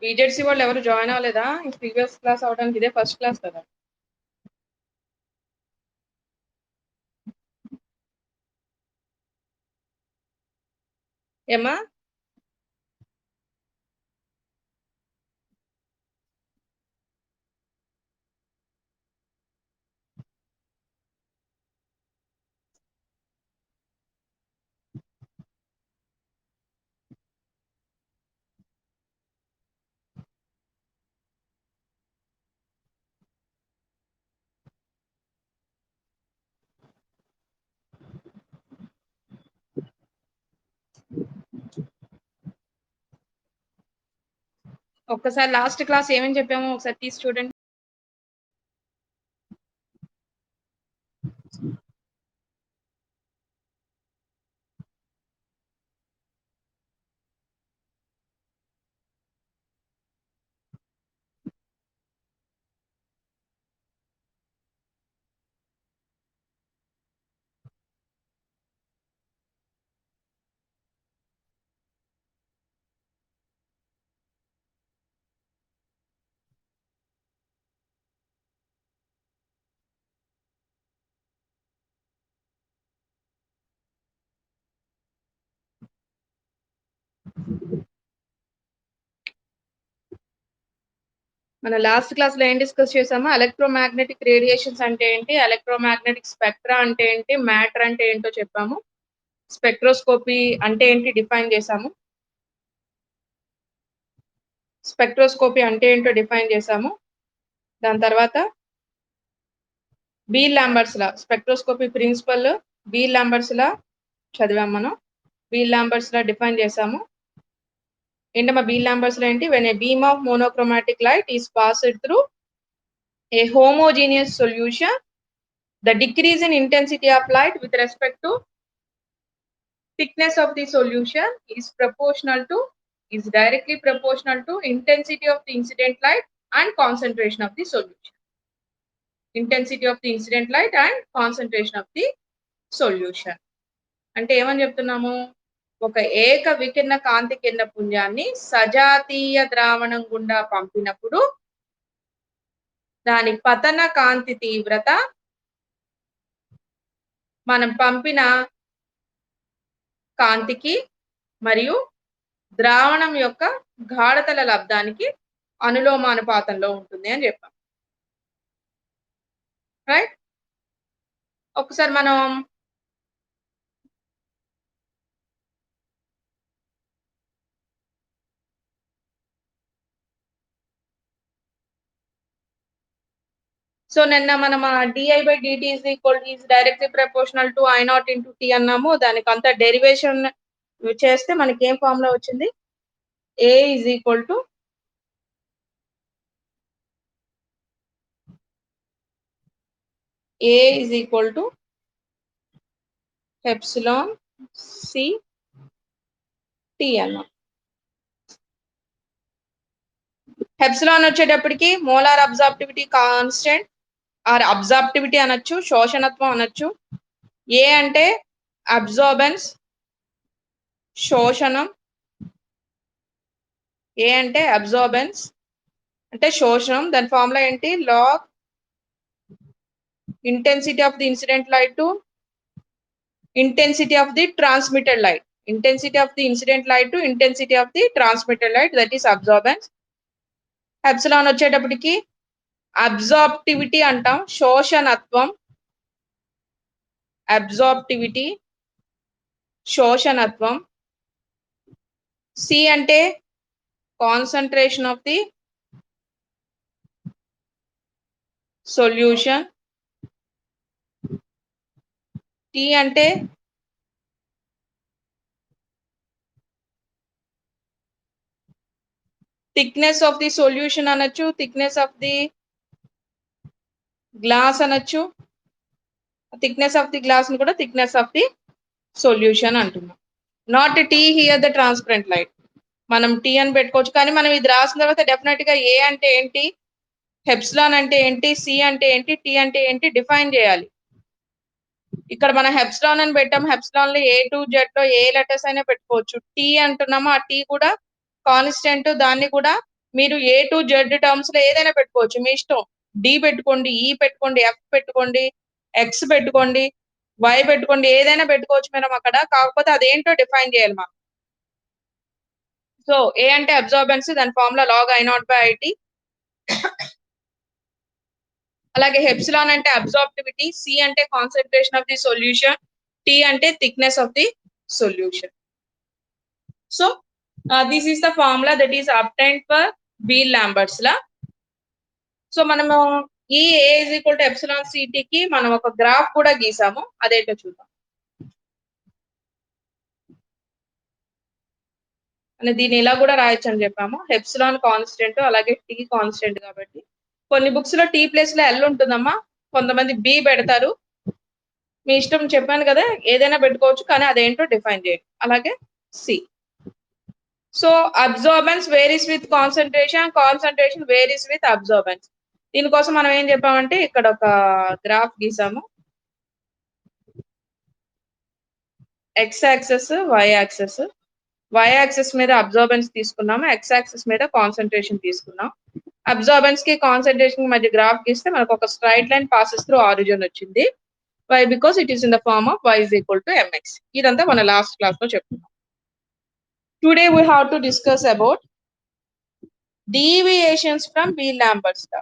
BZC వాళ్ళు ఎవరు join అవ్వలేదా? ప్రీవియస్ క్లాస్ అవడానికి ఇదే ఫస్ట్ క్లాస్ కదా. ఏమా? ఒక్కసారి లాస్ట్ క్లాస్ ఏమని చెప్పామో ఒకసారి తీసి చూడండి. మన లాస్ట్ క్లాస్ లో ఏం డిస్కస్ చేసామో ఎలక్ట్రోమాగ్నెటిక్ రేడియేషన్స్ అంటే ఏంటి, ఎలక్ట్రోమాగ్నెటిక్ స్పెక్ట్రా అంటే ఏంటి, మ్యాటర్ అంటే ఏంటో చెప్పాము. స్పెక్ట్రోస్కోపీ అంటే ఏంటి డిఫైన్ చేసాము. స్పెక్ట్రోస్కోపీ అంటే ఏంటో డిఫైన్ చేసాము. దాని తర్వాత Beer Lambert's law spectroscopy principle Beer Lambert's law చదివాం మనం. బీ లాంబర్ట్స్ లా డిఫైన్ చేసాము. ఏంటమ్మా బీ లాంబర్ట్స్ లా ఏంటి? When a beam of monochromatic light is passed through a homogeneous solution, the decrease in intensity of light with respect to thickness of the solution is directly proportional to intensity of the incident light and concentration of the solution. Intensity of the incident light and concentration of the solution. అంటే ఏమని చెప్తున్నాము? ఒక ఏక వికిరణ కాంతి కిరణ పుంజాన్ని సజాతీయ ద్రావణం గుండా పంపినప్పుడు దాని పతన కాంతి తీవ్రత మనం పంపిన కాంతికి మరియు ద్రావణం యొక్క గాఢతల లబ్ధానికి అనులోమానుపాతంలో ఉంటుంది అని చెప్పాం. రైట్? ఒకసారి మనం సో నిన్న మనం di/dt is directly proportional to I0 into T అన్నాము. దానికి అంత డెరివేషన్ చేస్తే మనకి ఏం ఫార్ములా వచ్చింది? A is equal to epsilon C T అన్నాం. ఎప్సిలాన్ వచ్చేటప్పటికి మోలార్ అబ్జార్ప్టివిటీ కాన్స్టెంట్ ఆర్ అబ్జార్ప్టివిటీ అనొచ్చు, శోషణత్వం అనొచ్చు. ఏ అంటే అబ్జార్బెన్స్, శోషణం. ఏ అంటే అబ్జార్బెన్స్ అంటే శోషణం. దాని ఫార్ములా ఏంటి? Log intensity of the incident light to intensity of the transmitted light. Intensity of the incident light to intensity of the transmitted light, that is absorbance. Epsilon వచ్చేటప్పటికి absorptivity అంటాం, శోషణత్వం. Absorptivity, శోషణత్వం. C అంటే concentration of the solution. T అంటే thickness of the solution అనొచ్చు, thickness of the glass అనొచ్చు. Thickness of the glass ని కూడా థిక్నెస్ ఆఫ్ ది సొల్యూషన్ అంటున్నాం. Not T here the transparent light. మనం టీ అని పెట్టుకోవచ్చు, కానీ మనం ఇది రాసిన తర్వాత డెఫినెట్ గా ఏ అంటే ఏంటి, హెప్సిలాన్ అంటే ఏంటి, సి అంటే ఏంటి, టీ అంటే ఏంటి డిఫైన్ చేయాలి. ఇక్కడ మనం హెప్సిలాన్ అని పెట్టాం. హెప్సిలాన్ లో A to Z లో ఏ లెటర్స్ అయినా పెట్టుకోవచ్చు. టీ అంటున్నాము, ఆ టీ కూడా కాన్స్టెంట్, దాన్ని కూడా మీరు ఏ టు జెడ్ టర్మ్స్ లో ఏదైనా పెట్టుకోవచ్చు, మీ ఇష్టం. డి పెట్టుకోండి, ఈ పెట్టుకోండి, ఎఫ్ పెట్టుకోండి, ఎక్స్ పెట్టుకోండి, వై పెట్టుకోండి, ఏదైనా పెట్టుకోవచ్చు మేడం అక్కడ. కాకపోతే అదేంటో డిఫైన్ చేయాలి మనం. సో ఏ అంటే అబ్జార్బెన్స్, దాని formula log I not by IT. అలాగే ఎప్సిలాన్ అంటే అబ్జార్బివిటీ, సి అంటే concentration of the solution, T అంటే thickness of the solution. So this is the formula that is obtained for Beer Lambert's law. సో మనము ఈ A is equal to epsilon సిటీకి మనం ఒక గ్రాఫ్ కూడా గీసాము, అదేంటో చూద్దాం. అని దీన్ని ఇలా కూడా రాయొచ్చు అని చెప్పాము. ఎప్సిలాన్ కాన్స్టెంట్, అలాగే టీ కాన్స్టెంట్ కాబట్టి కొన్ని బుక్స్ లో టీ ప్లేస్ లో ఎల్ ఉంటుందమ్మా, కొంతమంది బి పెడతారు. మీ ఇష్టం, చెప్పాను కదా ఏదైనా పెట్టుకోవచ్చు, కానీ అదేంటో డిఫైన్ చేయండి. అలాగే C. So absorbance varies with concentration, concentration varies with absorbance. దీనికోసం మనం ఏం చెప్పామంటే ఇక్కడ ఒక గ్రాఫ్ గీసాము. X axis, Y axis. Y axis మీద అబ్జార్బెన్స్ తీసుకున్నాము, ఎక్స్ యాక్సెస్ మీద కాన్సన్ట్రేషన్ తీసుకున్నాం. అబ్జార్బెన్స్ కి కాన్సన్ట్రేషన్ కి మధ్య గ్రాఫ్ గీస్తే మనకు ఒక straight line passes through origin వచ్చింది. Why because it is in the form of y is equal to mx. ఇదంతా మన లాస్ట్ క్లాస్ లో చెప్పుకున్నాం. Today we have to discuss about deviations from Beer Lambert's law.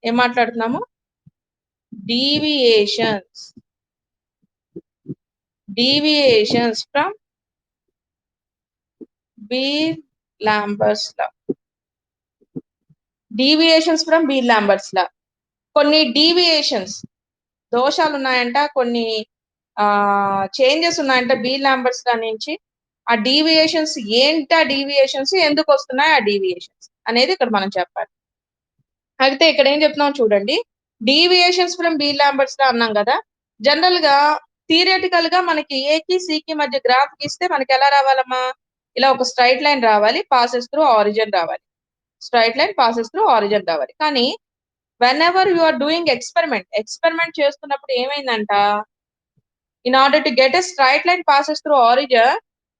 ఏం మాట్లాడుతున్నాము? Deviations, deviations from Beer Lambert's law. Deviations from Beer Lambert's law. కొన్ని deviations, దోషాలు ఉన్నాయంట, కొన్ని చేంజెస్ ఉన్నాయంట బీల్ లాంబర్ట్స్ లా నుంచి. ఆ డీవియేషన్స్ ఏంటి, ఆ డీవియేషన్స్ ఎందుకు వస్తున్నాయి, ఆ డీవియేషన్స్ అనేది ఇక్కడ మనం చెప్పాలి. అయితే ఇక్కడ ఏం చెప్తున్నాం చూడండి. డీవియేషన్స్ ఫ్రమ్ బీల్ లాంబర్ట్స్ లా అన్నాం కదా. జనరల్ గా థియరిటికల్ గా మనకి ఏ కి సి కి మధ్య గ్రాఫ్ గీస్తే మనకి ఎలా రావాలమ్మా? ఇలా ఒక స్ట్రైట్ లైన్ రావాలి, పాసెస్ త్రూ ఆరిజిన్ రావాలి. Straight line passes through origin రావాలి. కానీ whenever you are doing experiment చేస్తున్నప్పుడు ఏమైందంట, in order to get a straight line passes through origin,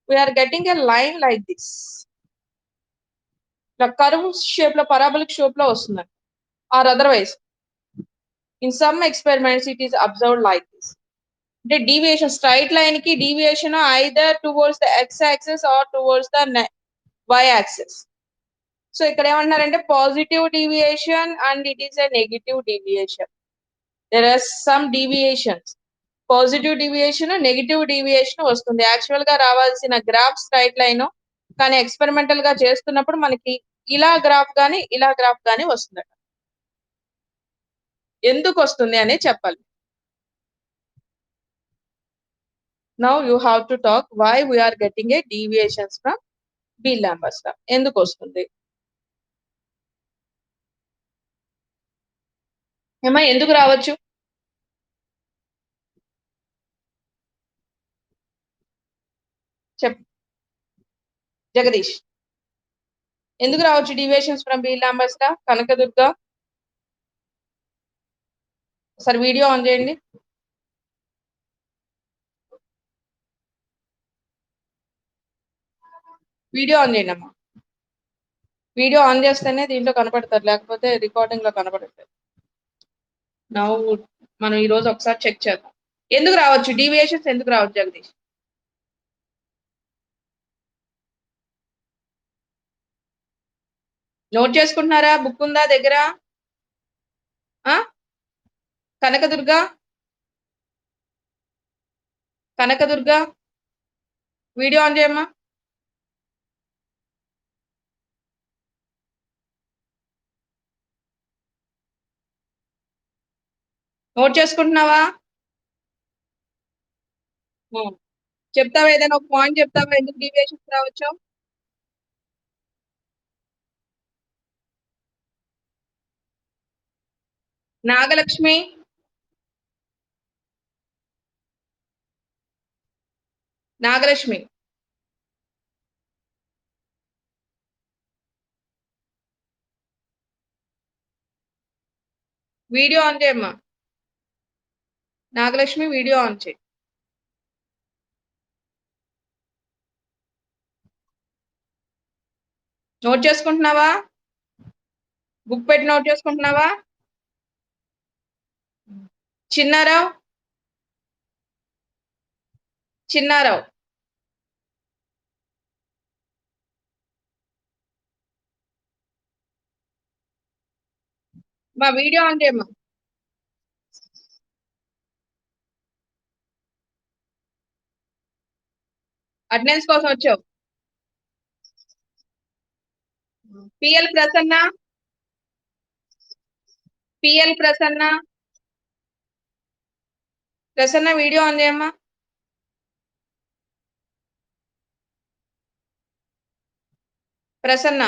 we are getting a line like this. The curve shape లో, parabolic shape లో వస్తుంది. Or otherwise, in some experiments it is observed like this. The deviation, straight line ki deviation either towards the x-axis or towards the y-axis. So ఇక్కడ ఏమంటున్నారంటే positive deviation and it is a negative deviation. There are some deviations. Positive deviation, negative deviation వస్తుంది. Actual గా రావాల్సిన graph straight line, కానీ experimental గా చేస్తున్నప్పుడు మనకి ఇలా గ్రాఫ్ గానీ ఇలా గ్రాఫ్ గానీ వస్తుంది. ఎందుకు వస్తుంది అని చెప్పాలి. Now you have to talk why we are getting a deviations from Beer Lambert's law. ఎందుకు వస్తుంది ఏమా, ఎందుకు రావచ్చు? చెప్ జగదీష్, ఎందుకు రావచ్చు deviations from Beer Lambert's law? Kanakadurga, సరే వీడియో ఆన్ చేయండి. వీడియో ఆన్ చేయండి అమ్మా. వీడియో ఆన్ చేస్తేనే దీంట్లో కనపడతారు, లేకపోతే రికార్డింగ్ లో కనపడతారు. నవ్వు మనం ఈ రోజు ఒకసారి చెక్ చేద్దాం. ఎందుకు రావచ్చు డీవియేషన్స్, ఎందుకు రావచ్చు జగదీష్? నోట్ చేసుకుంటున్నారా? బుక్ ఉందా దగ్గర? కనకదుర్గ, కనకదుర్గ వీడియో ఆన్ చేయమ్మా. నోట్ చేసుకుంటున్నావా? చెప్తావా, ఏదైనా ఒక పాయింట్ చెప్తావా ఎందుకు డీవియేషన్స్ రావచ్చు? నాగలక్ష్మి, నాగలక్ష్మి వీడియో ఆన్ చేయమ్మా. నాగలక్ష్మి వీడియో ఆన్ చేయి. నోట్ చేసుకుంటున్నావా? బుక్ పెట్టి నోట్ చేసుకుంటున్నావా? చిన్నారావు, చిన్నారావు. మా వీడియో ఆన్ చేయమ్మా. అటెండెన్స్ కోసం వచ్చావు. PL Prasanna, PL Prasanna, Prasanna video on చేయమ్మా. ప్రసన్న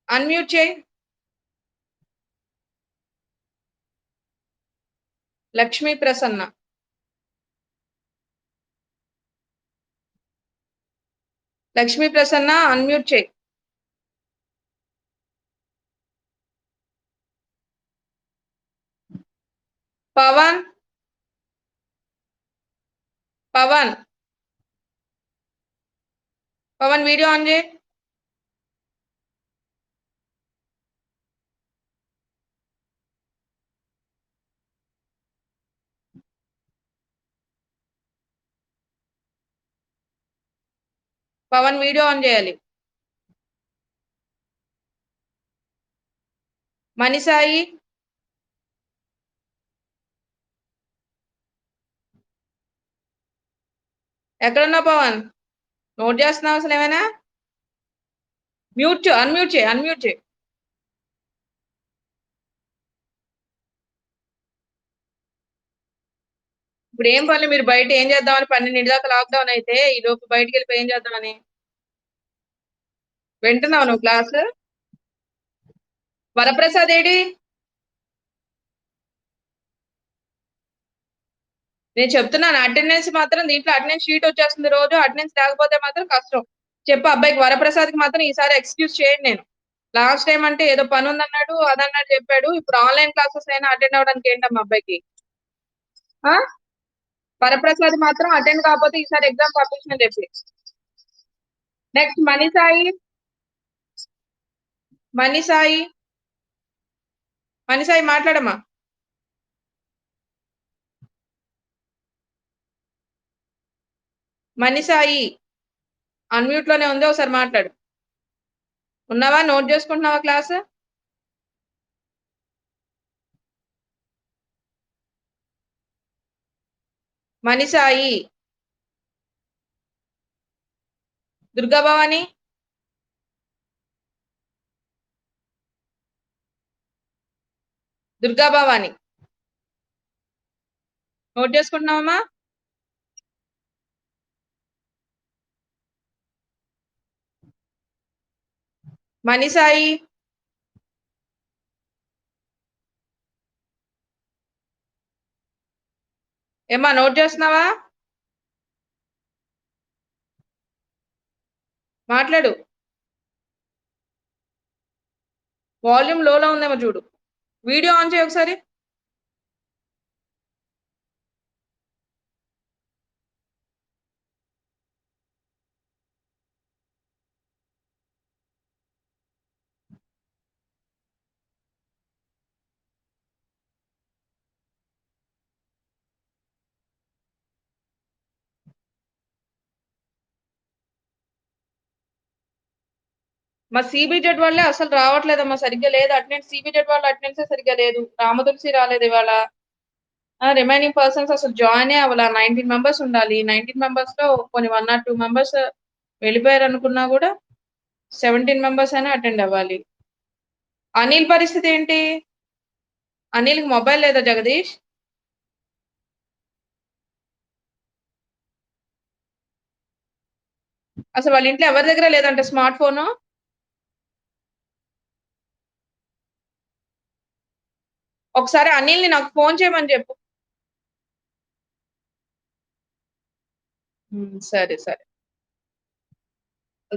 అన్మ్యూట్ చేయి. లక్ష్మీ ప్రసన్న. లక్ష్మీ ప్రసన్న అన్మ్యూట్ చేయి. పవన్, పవన్, పవన్ వీడియో ఆన్ చేయి. పవన్ వీడియో ఆన్ చేయాలి. మణిసాయి, ఎక్కడున్నావు పవన్? నోట్ చేస్తున్నావు అసలు ఏమైనా? అన్మ్యూట్ చేయి, అన్మ్యూట్ చేయి. ఇప్పుడు ఏం పని? మీరు బయట ఏం చేద్దామని 12 దాకా లాక్డౌన్ అయితే ఈ లోపు బయటికి వెళ్ళిపోయి ఏం చేద్దామని వింటున్నావు నువ్వు క్లాస్? వరప్రసాద్ ఏడి? నేను చెప్తున్నాను అటెండెన్స్ మాత్రం దీంట్లో అటెండెన్స్ షీట్ వచ్చేస్తుంది రోజు. అటెండెన్స్ లేకపోతే మాత్రం కష్టం. చెప్పు అబ్బాయికి, వరప్రసాద్ కి మాత్రం ఈసారి ఎక్స్క్యూజ్ చేయండి. నేను లాస్ట్ టైం అంటే ఏదో పని ఉందన్నాడు, అదన్నాడు చెప్పాడు. ఇప్పుడు ఆన్లైన్ క్లాసెస్ అయినా అటెండ్ అవ్వడానికి ఏంటమ్మా అబ్బాయికి? వరప్రసాద్ మాత్రం అటెండ్ కాకపోతే ఈసారి ఎగ్జామ్ పంపించమని చెప్పి. నెక్స్ట్ మణిసాయి, మణిసాయి, మణిసాయి మాట్లాడమ్మా. మణిసాయి అన్మ్యూట్ లోనే ఉంది, ఒకసారి మాట్లాడు. ఉన్నావా? నోట్ చేసుకుంటున్నావా క్లాస్? మణిసాయి, దుర్గాభవాని, దుర్గాభవాని నోట్ చేసుకుంటున్నావమ్మా? మణిసాయి, ఏమ్మా నోట్ చేస్తున్నావా? మాట్లాడు. వాల్యూమ్ లోలో ఉందేమో చూడు. వీడియో ఆన్ చేయి ఒకసారి. మా సిబిజెడ్ వాళ్ళే అసలు రావట్లేదమ్మా, సరిగ్గా లేదు అటెండెన్స్. సిబిజెడ్ వాళ్ళ అటెండెన్స్ సరిగ్గా లేదు. రామతులసి రాలేదు ఇవాళ. రిమైనింగ్ పర్సన్స్ అసలు జాయిన్ అవ్వాల. 19 మెంబర్స్ ఉండాలి. 19 మెంబర్స్ లో కొన్ని 1 or 2 మెంబర్స్ వెళ్ళిపోయారు అనుకున్నా కూడా 17 మెంబర్స్ అయినా అటెండ్ అవ్వాలి. అనిల్ పరిస్థితి ఏంటి? అనిల్కి మొబైల్ లేదా జగదీష్? అసలు వాళ్ళ ఇంట్లో ఎవరి దగ్గర లేదంటే స్మార్ట్ ఫోన్. ఒకసారి అనిల్ని నాకు ఫోన్ చేయమని చెప్పు. సరే సరే,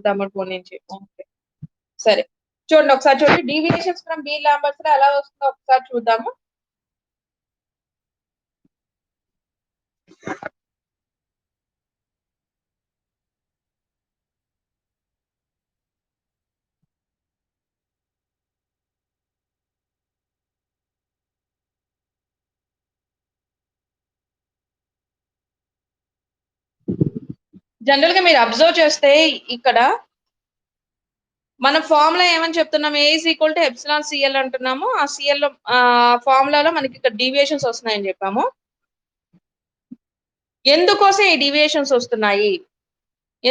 తమ్ముడు ఫోన్ నుంచి. ఓకే సరే. చూడండి ఒకసారి, చూడండి డీవియేషన్స్ ఫ్రమ్ బి లాంబర్ట్స్ లో ఎలా వస్తుందో ఒకసారి చూద్దాము. జనరల్ గా మీరు అబ్జర్వ్ చేస్తే ఇక్కడ మన ఫార్ములా ఏమని చెప్తున్నాం, A is equal to epsilon CL అంటున్నాము. ఆ సిఎల్ లో ఫార్ములాలో మనకి ఇక్కడ డీవియేషన్స్ వస్తున్నాయని చెప్పాము. ఎందుకోసం ఈ డీవియేషన్స్ వస్తున్నాయి,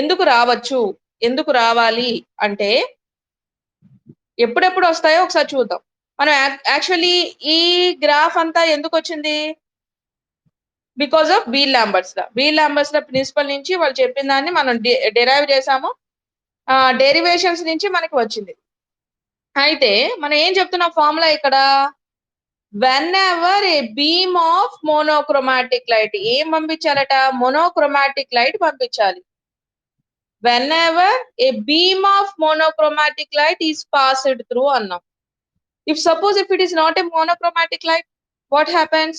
ఎందుకు రావచ్చు, ఎందుకు రావాలి అంటే ఎప్పుడెప్పుడు వస్తాయో ఒకసారి చూద్దాం. మనం యాక్చువల్లీ ఈ గ్రాఫ్ అంతా ఎందుకు వచ్చింది, because of Beer Lambert's law principle నుంచి వాళ్ళు చెప్పిన దాన్ని మనం డెరైవ్ చేసాము. డెరివేషన్స్ నుంచి మనకి వచ్చింది. అయితే మనం ఏం చెప్తున్నాం ఫార్ములా ఇక్కడ, when ever a beam of monochromatic light, ఏం పంపించాలట, మోనోక్రోమాటిక్ లైట్ పంపించాలి. When ever a beam of monochromatic light is passed through అన్నాం. Suppose if it is not a monochromatic light, what happens?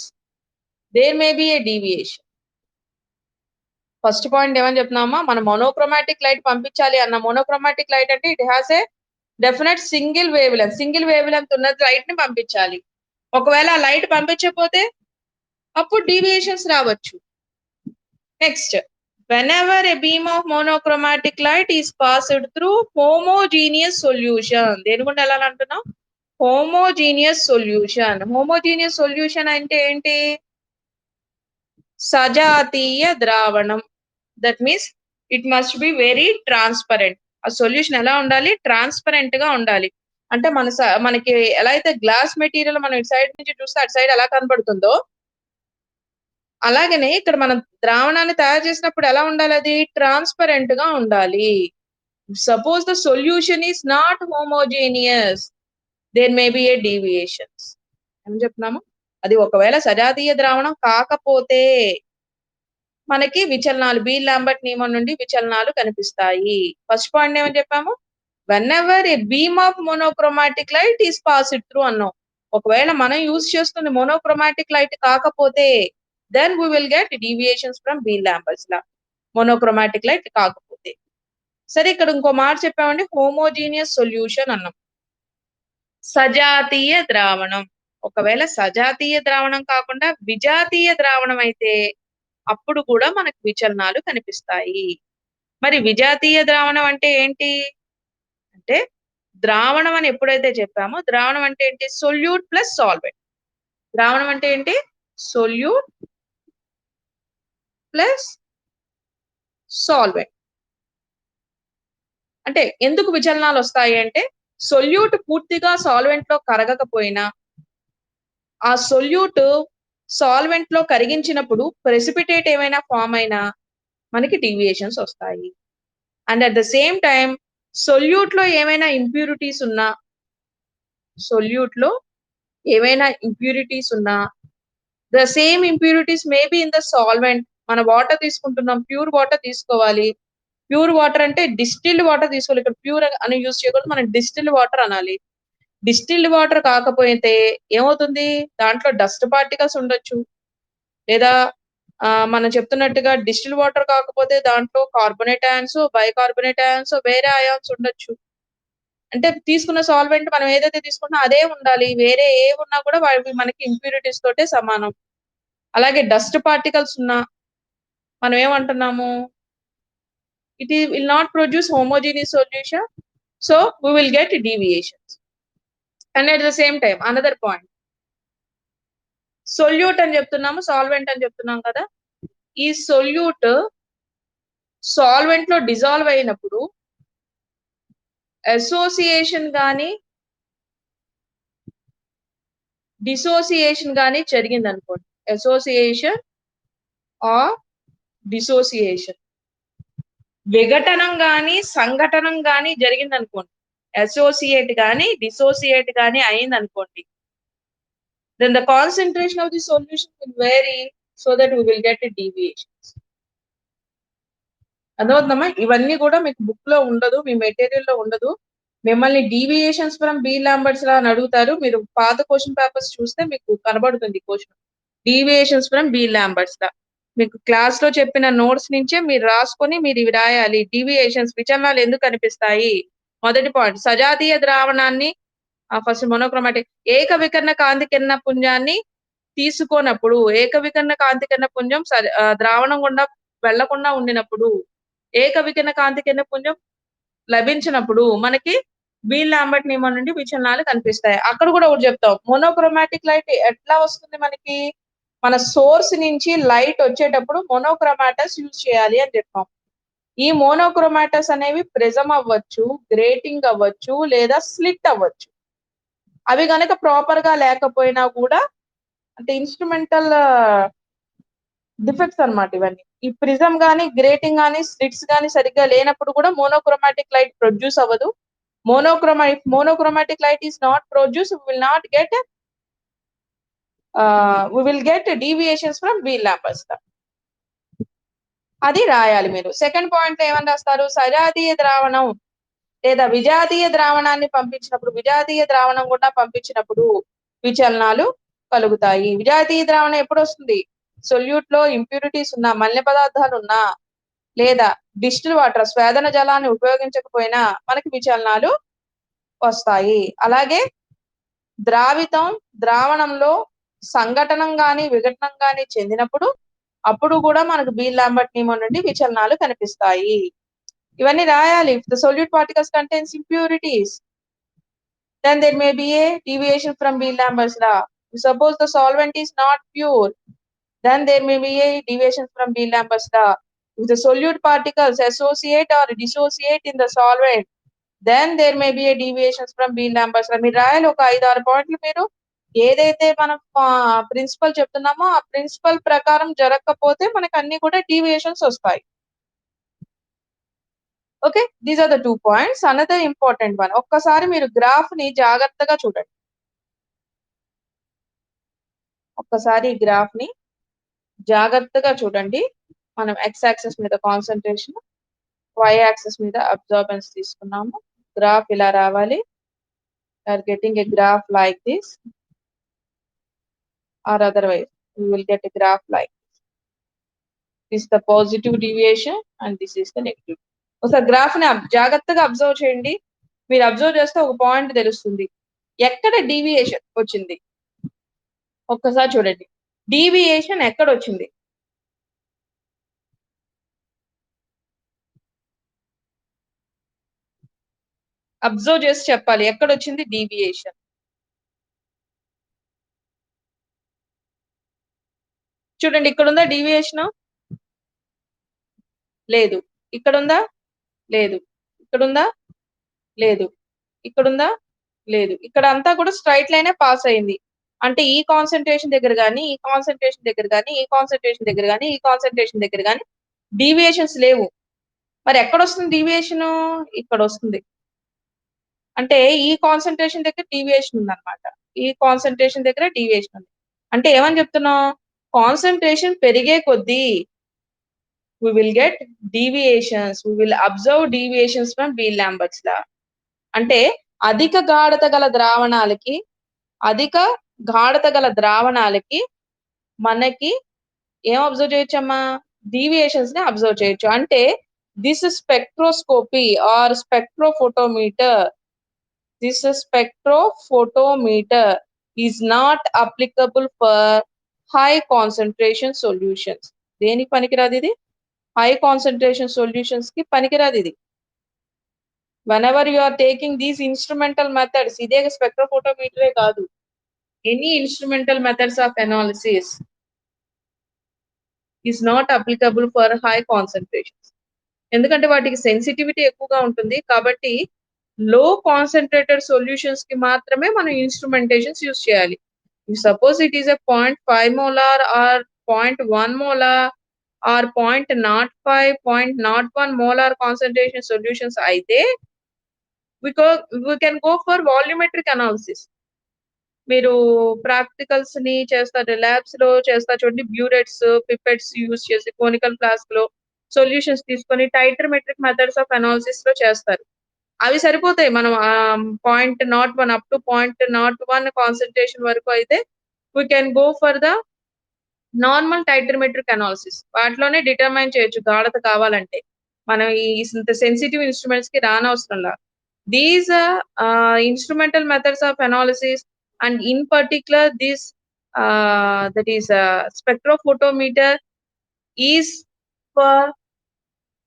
There may be a deviation. First point ఏమని చెప్తున్నామా, మనం monochromatic light పంపించాలి అన్న. Monochromatic light అంటే it has a definite single wave length ఉన్న light ని పంపించాలి. ఒకవేళ ఆ లైట్ పంపించకపోతే అప్పుడు డీవియేషన్స్ రావచ్చు. Next, whenever a beam of monochromatic light is passed through homogeneous solution, దేని గుండా ఎలా అంటున్నాం, హోమోజీనియస్ సొల్యూషన్ అంటే ఏంటి, సజాతీయ ద్రావణం. That means it must be very transparent. ఆ సొల్యూషన్ ఎలా ఉండాలి, ట్రాన్స్పరెంట్ గా ఉండాలి. అంటే మనకి ఎలా అయితే గ్లాస్ మెటీరియల్ మనం ఇటు సైడ్ నుంచి చూస్తే అటు సైడ్ ఎలా కనబడుతుందో, అలాగనే ఇక్కడ మనం ద్రావణాన్ని తయారు చేసినప్పుడు ఎలా ఉండాలి, అది ట్రాన్స్పరెంట్ గా ఉండాలి. Suppose the solution is not homogeneous, there may be a deviations. ఏం చెప్తున్నాము, అది ఒకవేళ సజాతీయ ద్రావణం కాకపోతే మనకి విచలనాలు, బీ లాంబర్ట్ నియమం నుండి విచలనాలు కనిపిస్తాయి. ఫస్ట్ పాయింట్ ఏమని చెప్పాము, whenever a beam of monochromatic light is passed through అన్నాం. ఒకవేళ మనం యూజ్ చేస్తున్న మోనోక్రోమాటిక్ లైట్ కాకపోతే then we will get deviations from Beer Lambert's law, monochromatic light కాకపోతే. సరే, ఇక్కడ ఇంకో మాట చెప్పామండి, హోమోజీనియస్ సొల్యూషన్ అన్నాం. సజాతీయ ద్రావణం, ఒకవేళ సజాతీయ ద్రావణం కాకుండా విజాతీయ ద్రావణం అయితే అప్పుడు కూడా మనకు విచలనాలు కనిపిస్తాయి. మరి విజాతీయ ద్రావణం అంటే ఏంటి అంటే, ద్రావణం అని ఎప్పుడైతే చెప్పామో, ద్రావణం అంటే ఏంటి, సొల్యూట్ ప్లస్ సాల్వెంట్. ద్రావణం అంటే ఏంటి, సొల్యూట్ ప్లస్ సాల్వెంట్. అంటే ఎందుకు విచలనాలు వస్తాయి అంటే, సొల్యూట్ పూర్తిగా సాల్వెంట్ లో కరగకపోయినా ఆ సొల్యూట్ సాల్వెంట్ లో కరిగించినప్పుడు ప్రెసిపిటేట్ ఏమైనా ఫామ్ అయినా మనకి డీవియేషన్స్ వస్తాయి. And at the same time solute లో ఏమైనా ఇంప్యూరిటీస్ ఉన్నా the same impurities maybe in the solvent. మన వాటర్ తీసుకుంటున్నాం, ప్యూర్ వాటర్ తీసుకోవాలి. ప్యూర్ వాటర్ అంటే డిస్టిల్డ్ వాటర్ తీసుకోవాలి. ఇక్కడ ప్యూర్ అని యూజ్ చేయకూడదు, మనం డిస్టిల్డ్ వాటర్ అనాలి. డిస్టిల్డ్ వాటర్ కాకపోతే ఏమవుతుంది, దాంట్లో డస్ట్ పార్టికల్స్ ఉండొచ్చు, లేదా మనం చెప్తున్నట్టుగా డిస్టిల్డ్ వాటర్ కాకపోతే దాంట్లో కార్బోనేట్ అయాన్స్, బైకార్బోనేట్ అయాన్స్, వేరే అయాన్స్ ఉండొచ్చు. అంటే తీసుకున్న సాల్వెంట్ మనం ఏదైతే తీసుకున్నా అదే ఉండాలి, వేరే ఏ ఉన్నా కూడా మనకి ఇంప్యూరిటీస్ తోటే సమానం. అలాగే డస్ట్ పార్టికల్స్ ఉన్నా మనం ఏమంటున్నాము, it will not produce homogeneous solution, so we will get deviations. And at the same time another point, solute అని చెప్తున్నాము, సాల్వెంట్ అని చెప్తున్నాం కదా. ఈ సొల్యూట్ సాల్వెంట్ లో డిజాల్వ్ అయినప్పుడు అసోసియేషన్ గాని డిసోసియేషన్ గాని జరిగింది అనుకోండి, అసోసియేషన్ ఆర్ డిసోసియేషన్, విఘటనం గాని సంఘటనం గాని జరిగింది అనుకోండి, అసోసియేట్ గాని డిసోసియేట్ గాని అయింది అనుకోండి, then the concentration of the solution will vary so that we will get a deviations. అర్థమవుతుందమ్మా, ఇవన్నీ కూడా మీకు బుక్ లో ఉండదు, మీ మెటీరియల్ లో ఉండదు. మిమ్మల్ని deviations from Beer Lambert's law అని అడుగుతారు. మీరు పాత క్వశ్చన్ పేపర్స్ చూస్తే మీకు కనబడుతుంది question, deviations from Beer Lambert's law. మీకు క్లాస్ లో చెప్పిన నోట్స్ నుంచే మీరు రాసుకొని మీరు ఇవి రాయాలి. డీవియేషన్స్, విచలనాలు ఎందుకు కనిపిస్తాయి. మొదటి పాయింట్, సజాతీయ ద్రావణాన్ని ఫస్ట్ మోనోక్రోమాటిక్ ఏక వికర్ణ కాంతి కిరణ పుంజాన్ని తీసుకోనప్పుడు, ఏక వికర్ణ కాంతి కిరణ పుంజం ద్రావణం గుండా వెళ్లకుండా ఉండినప్పుడు ఏకవికిరణ కాంతి కిరణ పుంజం లభించినప్పుడు మనకి బీల్ లాంబర్ట్ నియమం నుండి విచలనాలు కనిపిస్తాయి. అక్కడ కూడా ఒకటి చెప్తాం, మోనోక్రోమాటిక్ లైట్ ఎట్లా వస్తుంది మనకి, మన సోర్స్ నుంచి లైట్ వచ్చేటప్పుడు మోనోక్రోమాటస్ యూజ్ చేయాలి అని చెప్పాం. ఈ మోనోక్రోమాటస్ అనేవి ప్రిజం అవ్వచ్చు, గ్రేటింగ్ అవ్వచ్చు, లేదా స్లిట్ అవ్వచ్చు. అవి గనక ప్రాపర్ గా లేకపోయినా కూడా అంటే ఇన్స్ట్రుమెంటల్ డిఫెక్ట్స్ అన్నమాట ఇవన్నీ. ఈ ప్రిజం గానీ, గ్రేటింగ్ గానీ, స్లిట్స్ గానీ సరిగ్గా లేనప్పుడు కూడా మోనోక్రోమాటిక్ లైట్ ప్రొడ్యూస్ అవ్వదు. Monochromatic light is not produced, we will get deviations from Beer Lamberts. అది రాయాలి మీరు. సెకండ్ పాయింట్ ఏమని రాస్తారు, సజాతీయ ద్రావణం లేదా విజాతీయ ద్రావణాన్ని పంపించినప్పుడు, విజాతీయ ద్రావణం కూడా పంపించినప్పుడు విచలనాలు కలుగుతాయి. విజాతీయ ద్రావణం ఎప్పుడు వస్తుంది, సొల్యూట్ లో ఇంప్యూరిటీస్ ఉన్నా, మలిన పదార్థాలు ఉన్నా, లేదా డిస్టిల్ వాటర్ స్వేదన జలాన్ని ఉపయోగించకపోయినా మనకి విచలనాలు వస్తాయి. అలాగే ద్రావణంలో సంఘటనం గాని విఘటనం గాని చెందినప్పుడు అప్పుడు కూడా మనకు బీల్ లాంబర్ట్ నియమం నుండి విచలనాలు కనిపిస్తాయి. ఇవన్నీ రాయాలి. If the solute particles contains impurities, then there may be a deviation from Beer-Lambert's law. Suppose the solvent is not pure, then there may be a deviation from Beer-Lambert's law. If the solute particles associate or dissociate in the solvent, then there may be a deviations from Beer-Lambert's law. మీరు రాయాలి ఒక 5-6 పాయింట్లు. మీరు ఏదైతే మనం principal చెప్తున్నామో ఆ principal ప్రకారం జరగకపోతే మనకు అన్ని కూడా డీవియేషన్స్ వస్తాయి. Okay, these are the 2 points. Another important one, ఒక్కసారి మీరు గ్రాఫ్ ని జాగ్రత్తగా చూడండి. ఒక్కసారి గ్రాఫ్ ని జాగ్రత్తగా చూడండి. మనం x యాక్సిస్ మీద కాన్సంట్రేషన్, y యాక్సిస్ మీద అబ్జార్బెన్స్ తీసుకున్నాము. గ్రాఫ్ ఇలా రావాలి. Are getting a graph like this, or otherwise we will get a graph like this is the positive deviation and this is the negative. ఒకసారి graph ని జాగ్రత్తగా observe చేయండి. మీరు observe చేస్తే ఒక పాయింట్ తెలుస్తుంది, ఎక్కడ డీవియేషన్ వచ్చింది. ఒక్కసారి చూడండి, డీవియేషన్ ఎక్కడ వచ్చింది. అబ్జర్వ్ చేసి చెప్పాలి ఎక్కడ వచ్చింది డీవియేషన్. చూడండి, ఇక్కడ ఉందా డీవియేషన్? లేదు. ఇక్కడ ఉందా? లేదు. ఇక్కడ ఉందా? లేదు. ఇక్కడ ఉందా? లేదు. ఇక్కడ అంతా కూడా స్ట్రైట్ లైనే పాస్ అయింది. అంటే ఈ కాన్సంట్రేషన్ దగ్గర కానీ, ఈ కాన్సంట్రేషన్ దగ్గర కానీ, ఈ కాన్సంట్రేషన్ దగ్గర కానీ, ఈ కాన్సంట్రేషన్ దగ్గర కానీ డీవియేషన్స్ లేవు. మరి ఎక్కడ వస్తుంది డీవియేషన్? ఇక్కడ వస్తుంది. అంటే ఈ కాన్సంట్రేషన్ దగ్గర డీవియేషన్ ఉందన్నమాట. ఈ కాన్సంట్రేషన్ దగ్గర డీవియేషన్ ఉంది. అంటే ఏమని చెప్తున్నాం, కాన్సంట్రేషన్ పెరిగే కొద్దీ we will get deviations, we will observe deviations from Beer-Lambert's law. అంటే అధిక గాఢత గల ద్రావణాలకి మనకి ఏం అబ్జర్వ్ చేయొచ్చమ్మా, డీవియేషన్స్ ని అబ్జర్వ్ చేయొచ్చు. అంటే this spectroscopy or spectrophotometer is not applicable for high concentration solutions. దేనికి పనికిరాదు ఇది? హై కాన్సంట్రేషన్ సొల్యూషన్స్ కి పనికిరాదు ఇది. whenever you are taking these instrumental methods, ఇదే స్పెక్ట్రోఫోటోమీటరే కాదు, any instrumental methods of analysis is not applicable for high concentrations. ఎందుకంటే వాటికి సెన్సిటివిటీ ఎక్కువగా ఉంటుంది కాబట్టి లో కాన్సన్ట్రేటెడ్ సొల్యూషన్స్ కి మాత్రమే మనం ఇన్స్ట్రుమెంటేషన్స్ యూజ్ చేయాలి. Suppose it is a 0.5 molar or 0.1 molar or 0.05, 0.01 molar concentration solutions అయితే we can go for volumetric analysis. మీరు ప్రాక్టికల్స్ ని చేస్తారు, ల్యాబ్స్ లో చేస్తారు చూడండి, బ్యూరెట్స్ పిపెట్స్ యూజ్ చేసి కోనికల్ ఫ్లాస్క్ లో సొల్యూషన్స్ తీసుకొని టైట్రమెట్రిక్ మెథడ్స్ ఆఫ్ అనాలిసిస్ లో చేస్తారు. అవి సరిపోతాయి. మనం 0.01 అప్ టు 0.01 కాన్సన్ట్రేషన్ వరకు అయితే we can go for the normal titrimetric analysis. వాటిలోనే డిటర్మైన్ చేయొచ్చు గాఢత కావాలంటే. మనం ఈ ఇంత సెన్సిటివ్ ఇన్స్ట్రుమెంట్స్ కి రానవసరంలా. These instrumental methods of analysis and in particular this that is spectrophotometer is for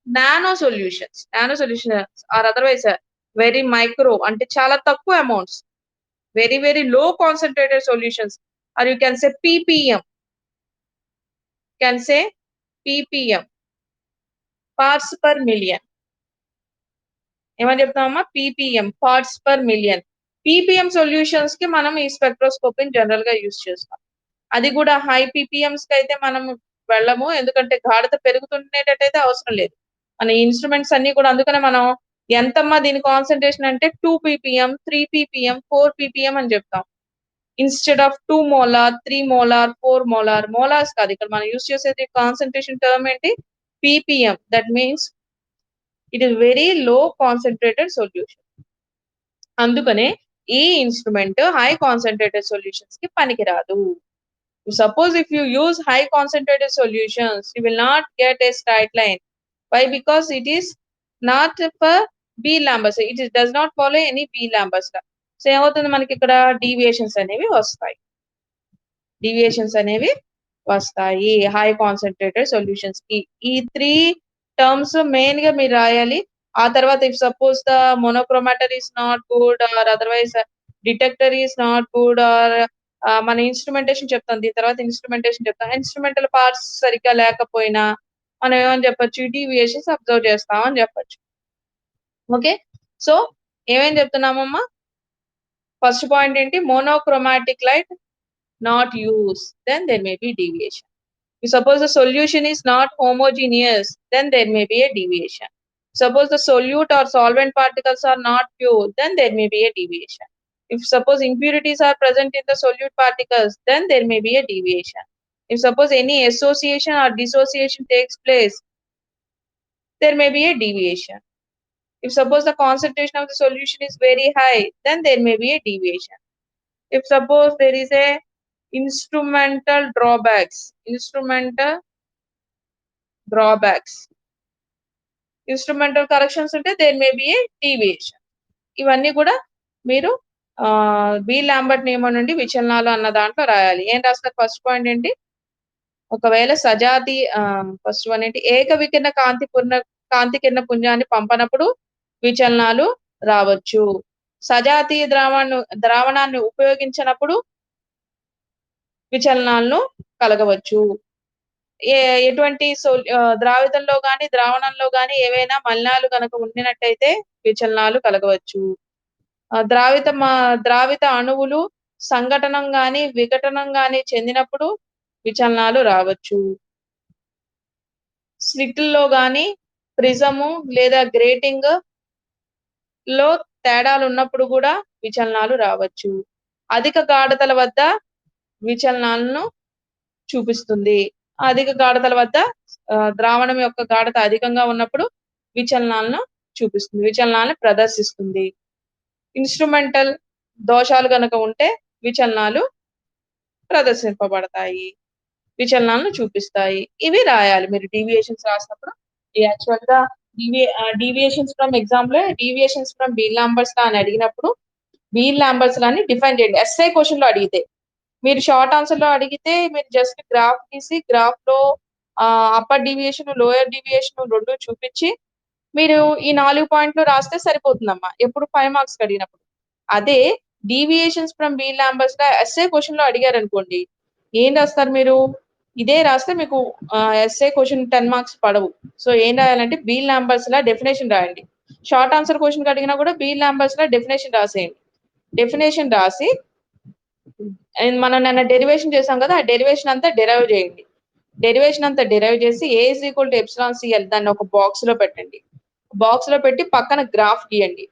nano solutions or otherwise very micro అంటే చాలా తక్కువ amounts, very very low concentrated solutions, or you can say ppm, can say ppm, parts per million. ఏమని చెప్తామమ్మా? Ppm, parts per million. Ppm solutions కి మనం ఈ స్పెక్ట్రోస్కోపీని general గా use చేస్తాం. అది కూడా హై పీపీఎంస్ కి అయితే మనం వెళ్ళము, ఎందుకంటే గాఢత పెరుగుతుండేటట్టయితే అవసరం లేదు. మన ఇన్స్ట్రుమెంట్స్ అన్ని కూడా అందుకనే మనం ఎంతమ్మా దీని కాన్సన్ట్రేషన్ అంటే 2 పీపీఎం, 3 పీపీఎం, 4 పీపీఎం అని చెప్తాం. Instead of 2 molar, 3 molar, 4 molar. Molars కాదు, ఇక్కడ మనం యూజ్ చేసేది కాన్సన్ట్రేషన్ టర్మ్ ఏంటి? Ppm. That means it is very low concentrated solution. అందుకనే ఈ ఇన్స్ట్రుమెంట్ హై కాన్సన్ట్రేటెడ్ సొల్యూషన్స్ కి పనికిరాదు. Suppose if you use high concentrated solutions, you will not get a straight line. Why? Because it is not for B-Lambert. It does not follow any B-Lambert. So ఏమవుతుంది మనకి ఇక్కడ? Deviations అనేవి వస్తాయి high concentrated solutions కి. ఈ 3 terms main గా మీరు రాయాలి. ఆ తర్వాత if suppose the మోనోక్రోమాటర్ is not good or otherwise detector is not good or మన ఇన్స్ట్రుమెంటేషన్ చెప్తాం, దీని తర్వాత ఇన్స్ట్రుమెంటేషన్ చెప్తాం. ఇన్స్ట్రుమెంటల్ పార్ట్స్ సరిగ్గా లేకపోయినా మనం ఏమని చెప్పొచ్చు? డీవియేషన్స్ అబ్జర్వ్ చేస్తాం అని చెప్పొచ్చు. ఓకే, సో ఏమేం చెప్తున్నామమ్మా? ఫస్ట్ పాయింట్ ఏంటి? Monochromatic light not used, then there may be deviation. If suppose the solution is not homogeneous, then there may be a deviation. Suppose the solute or solvent particles are not pure, then there may be a deviation. If suppose impurities are present in the solute particles, then there may be a deviation. If suppose any association or dissociation takes place, there may be a deviation. If suppose the concentration of the solution is very high, then there may be a deviation. If suppose there is a instrumental drawbacks, instrumental corrections ఉంటే there may be a deviation. ఇవన్నీ కూడా మీరు B Lambert నియమం నుండి విచలనాలు అన్న దాంట్లో రాయాలి. ఏం రాస్తారు? ఫస్ట్ పాయింట్ ఏంటి? ఒకవేళ సజాతి ఫస్ట్ వన్ ఏంటి? ఏక వికిరణ కాంతి కిరణ పుంజాన్ని పంపనప్పుడు విచలనాలు రావచ్చు. సజాతీయ ద్రావణాన్ని ఉపయోగించినప్పుడు విచలనాలను కలగవచ్చు. ఎటువంటి ద్రావితంలో గాని ద్రావణంలో గాని ఏవైనా మలినాలు కనుక ఉండినట్టయితే విచలనాలు కలగవచ్చు. ద్రావిత అణువులు సంఘటనం గాని విఘటనం గాని చెందినప్పుడు విచలనాలు రావచ్చు. స్లిట్లో గాని ప్రిజము లేదా గ్రేటింగ్ లో తేడాలు ఉన్నప్పుడు కూడా విచలనాలు రావచ్చు. అధిక గాఢతల వద్ద విచలనాలను చూపిస్తుంది. అధిక గాఢతల వద్ద ద్రావణం యొక్క గాఢత అధికంగా ఉన్నప్పుడు విచలనాలను ప్రదర్శిస్తుంది. ఇన్స్ట్రుమెంటల్ దోషాలు కనుక ఉంటే విచలనాలు ప్రదర్శింపబడతాయి, విచలనాలను చూపిస్తాయి. ఇవి రాయాలి మీరు డీవియేషన్స్ రాసినప్పుడు. యాక్చువల్ గా డీవియేషన్స్ ఫ్రమ్ ఎగ్జామ్ లో deviations from Beer Lambert's law అని అడిగినప్పుడు బీల్ లాంబర్ట్స్ లాని డిఫైన్ చేయండి. ఎస్ఐ క్వశ్చన్ లో అడిగితే, మీరు షార్ట్ ఆన్సర్ లో అడిగితే మీరు జస్ట్ గ్రాఫ్ తీసి గ్రాఫ్ లో అప్పర్ డీవియేషన్ లోయర్ డీవియేషన్ రెండు చూపించి మీరు ఈ 4 పాయింట్లు రాస్తే సరిపోతుందమ్మా ఎప్పుడు 5 మార్క్స్ అడిగినప్పుడు. అదే deviations from Beer Lambert's law SA question లో అడిగారు అనుకోండి, ఏం రాస్తారు మీరు? ఇదే రాస్తే మీకు ఎస్ఏ క్వశ్చన్ 10 మార్క్స్ పడవు. సో ఏం రాయాలంటే బీ లాంబర్ట్స్ లా డెఫినేషన్ రాయండి. షార్ట్ ఆన్సర్ క్వశ్చన్ అడిగినా కూడా బీ లాంబర్ట్స్ లా డెఫినేషన్ రాసేయండి. డెఫినేషన్ రాసి మనం నిన్న డెరివేషన్ చేసాం కదా, ఆ డెరివేషన్ అంతా డెరైవ్ చేయండి. డెరివేషన్ అంతా డెరైవ్ చేసి A is equal to epsilon CL దాన్ని ఒక బాక్స్ లో పెట్టండి. బాక్స్ లో పెట్టి పక్కన గ్రాఫ్ గీయండి.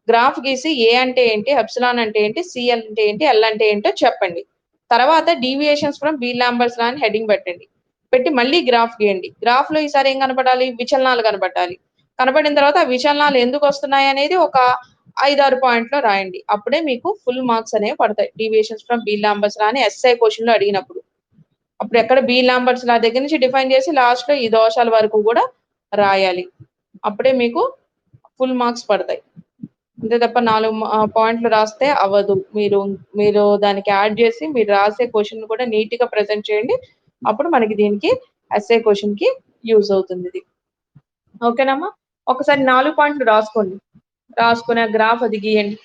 గ్రాఫ్ గీసి ఏ అంటే ఏంటి, ఎప్సిలాన్ అంటే ఏంటి, సిఎల్ అంటే ఏంటి, ఎల్ అంటే ఏంటో చెప్పండి. తర్వాత deviations from Beer Lambert's law అని హెడ్డింగ్ పెట్టండి. పెట్టి మళ్ళీ గ్రాఫ్ గీయండి. గ్రాఫ్ లో ఈసారి ఏం కనపడాలి? విచలనాలు కనపడాలి. కనపడిన తర్వాత ఆ విచలనాలు ఎందుకు వస్తున్నాయి అనేది ఒక 5-6 పాయింట్లో రాయండి. అప్పుడే మీకు ఫుల్ మార్క్స్ అనేవి పడతాయి. Deviations from Beer Lambert's law అని ఎస్ఐ క్వశ్చన్ లో అడిగినప్పుడు. అప్పుడు ఎక్కడ బీ లాంబర్ట్స్ లా దగ్గర నుంచి డిఫైన్ చేసి లాస్ట్ లో ఈ దోషాల వరకు కూడా రాయాలి. అప్పుడే మీకు ఫుల్ మార్క్స్ పడతాయి. అంతే తప్ప 4 పాయింట్లు రాస్తే అవ్వదు. మీరు దానికి యాడ్ చేసి మీరు రాసే క్వశ్చన్ కూడా నీట్ గా ప్రెజెంట్ చేయండి. అప్పుడు మనకి దీనికి ఎస్ఏ క్వశ్చన్ కి యూజ్ అవుతుంది ఇది. ఓకేనమ్మా? ఒకసారి 4 పాయింట్లు రాసుకోండి. రాసుకొని ఆ గ్రాఫ్ అది గీయండి.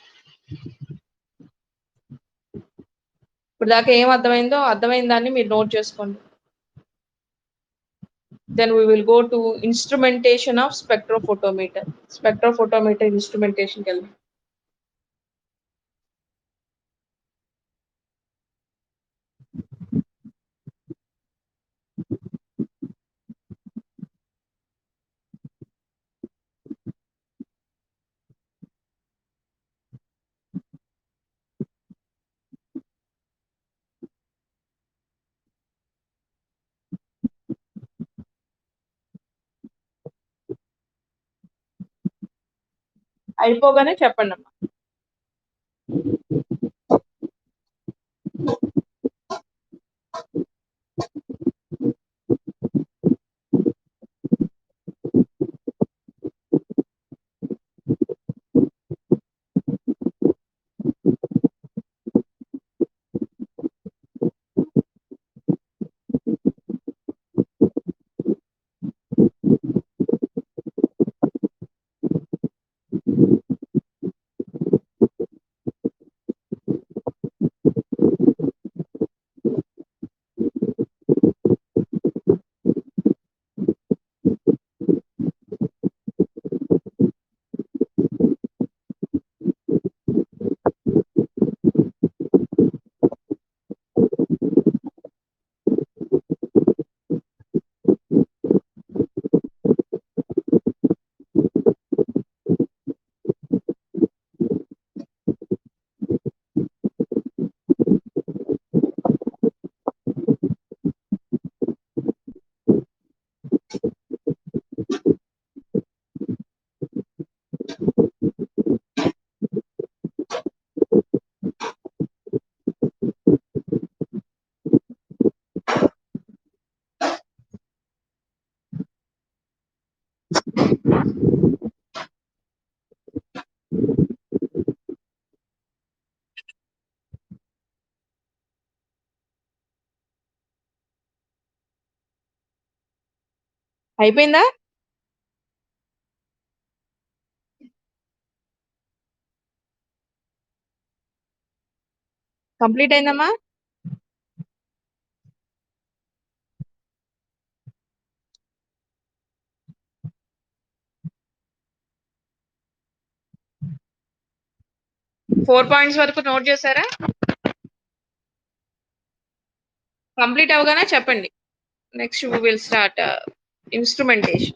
ఇప్పుడు దాకా ఏం అర్థమైందో అర్థమైన దాన్ని మీరు నోట్ చేసుకోండి. Then we will go to instrumentation of spectrophotometer. Spectrophotometer instrumentation కెళ్దాం. అయిపోగానే చెప్పండమ్మా. అయిపోయిందా? కంప్లీట్ అయిందమ్మా? ఫోర్ పాయింట్స్ వరకు నోట్ చేశారా? కంప్లీట్ అవగానే చెప్పండి. Next we will start instrumentation.